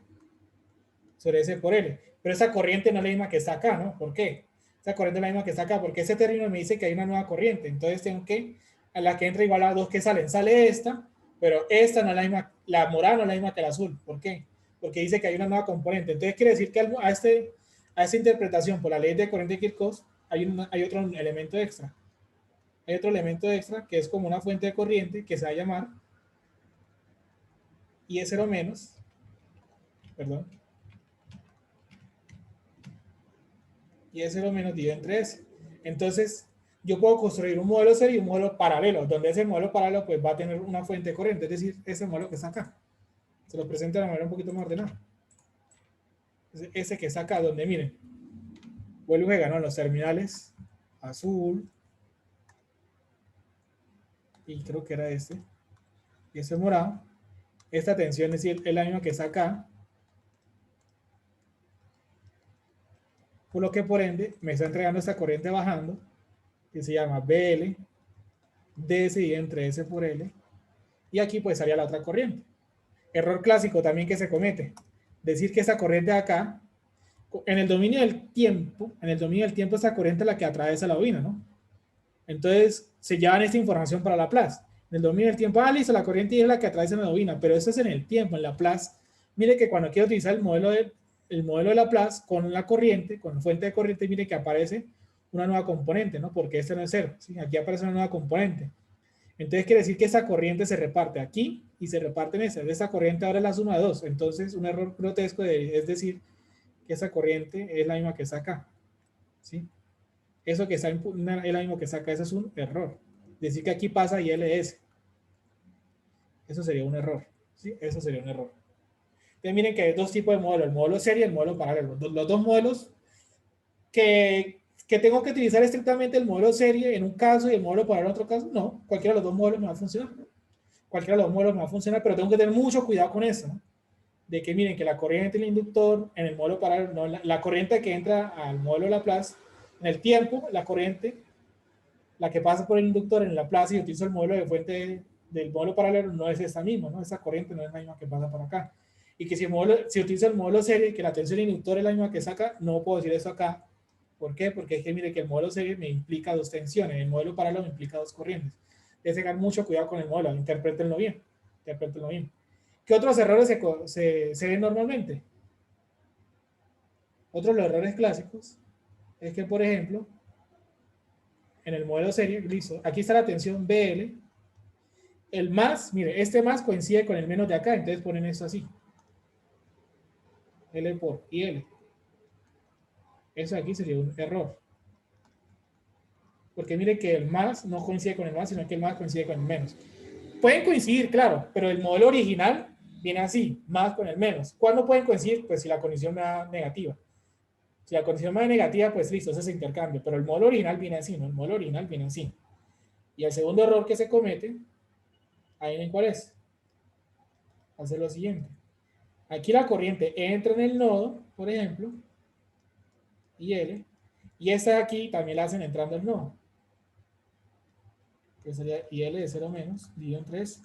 sobre S por L. Pero esa corriente no es la misma que está acá, ¿no? ¿Por qué? Esa corriente es la misma que está acá, porque ese término me dice que hay una nueva corriente. Entonces tengo que, a la que entra igual a dos que salen. Sale esta, pero esta no es la misma, la morada no es la misma que la azul. ¿Por qué? Porque dice que hay una nueva componente. Entonces quiere decir que a esta interpretación por la ley de corriente de Kirchhoff hay otro elemento extra. Hay otro elemento extra que es como una fuente de corriente que se va a llamar I0 menos, perdón, I0 menos dividido entre S. Entonces, yo puedo construir un modelo serie y un modelo paralelo, donde ese modelo paralelo pues va a tener una fuente de corriente, es decir, ese modelo que está acá. Se lo presento de una manera un poquito más ordenada. Ese que está acá, donde miren, vuelvo a ganar los terminales azul, y creo que era este, y ese morado. Esta tensión es la misma que está acá, por lo que por ende me está entregando esta corriente bajando, que se llama BL, DS y entre S por L, y aquí pues salía la otra corriente. Error clásico también que se comete, decir que esta corriente de acá, en el dominio del tiempo, esta corriente es la que atraviesa la bobina, ¿no? Entonces se llevan esta información para Laplace. En el dominio del tiempo, listo, la corriente es la que atraviesa la bobina, pero eso es en el tiempo, en Laplace. Mire que cuando quiero utilizar el modelo de Laplace con la corriente, con la fuente de corriente, mire que aparece una nueva componente, ¿no? Porque este no es cero, ¿sí? Aquí aparece una nueva componente. Entonces quiere decir que esa corriente se reparte aquí y se reparte en esa. Esa corriente ahora es la suma de 2. Entonces un error grotesco es decir que esa corriente es la misma que está acá. ¿Sí? Eso que está es la misma que está acá. Eso es un error. Decir que aquí pasa ILS. Eso sería un error. ¿Sí? Eso sería un error. Entonces miren que hay dos tipos de modelos. El modelo serie y el modelo paralelo. Los dos modelos que tengo que utilizar estrictamente el modelo serie en un caso y el modelo paralelo en otro caso. No, cualquiera de los dos modelos me va a funcionar. Cualquiera de los modelos me va a funcionar, pero tengo que tener mucho cuidado con eso, ¿no? De que miren que la corriente del inductor en el modelo paralelo, no, la corriente que entra al modelo Laplace, en el tiempo, la corriente, la que pasa por el inductor en Laplace y utilizo el modelo de fuente del modelo paralelo, no es esa misma, ¿no? Esa corriente no es la misma que pasa por acá. Y que si utilizo el modelo serie, que la tensión inductor es la misma que saca, no puedo decir eso acá. ¿Por qué? Porque es que mire que el modelo serie me implica dos tensiones, el modelo paralelo me implica dos corrientes. Debe tener mucho cuidado con el modelo, interpretenlo bien. Interpretenlo bien. ¿Qué otros errores se ven normalmente? Otro de los errores clásicos es que, por ejemplo, en el modelo serie, listo, aquí está la tensión BL, el más, mire, este más coincide con el menos de acá, entonces ponen esto así. L por IL. Eso aquí sería un error. Porque mire que el más no coincide con el más, sino que el más coincide con el menos. Pueden coincidir, claro, pero el modelo original viene así, más con el menos. ¿Cuándo pueden coincidir? Pues si la condición me da negativa. Si la condición me da negativa, pues listo, ese es intercambio. Pero el modelo original viene así, ¿no? El modelo original viene así. Y el segundo error que se comete, ahí ven cuál es. Hacer lo siguiente. Aquí la corriente entra en el nodo, por ejemplo, IL, y esta de aquí también la hacen entrando el nodo, que sería IL de 0 menos, dividido en 3.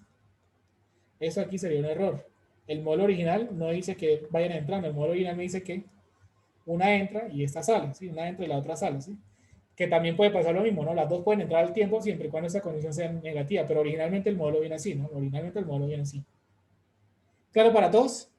Eso aquí sería un error. El modelo original no dice que vayan entrando, el modelo original me dice que una entra y esta sale, ¿sí? Una entra y la otra sale, ¿sí? Que también puede pasar lo mismo, ¿no? Las dos pueden entrar al tiempo siempre y cuando esa condición sea negativa, pero originalmente el modelo viene así, ¿no? Originalmente el modelo viene así. ¿Claro para todos?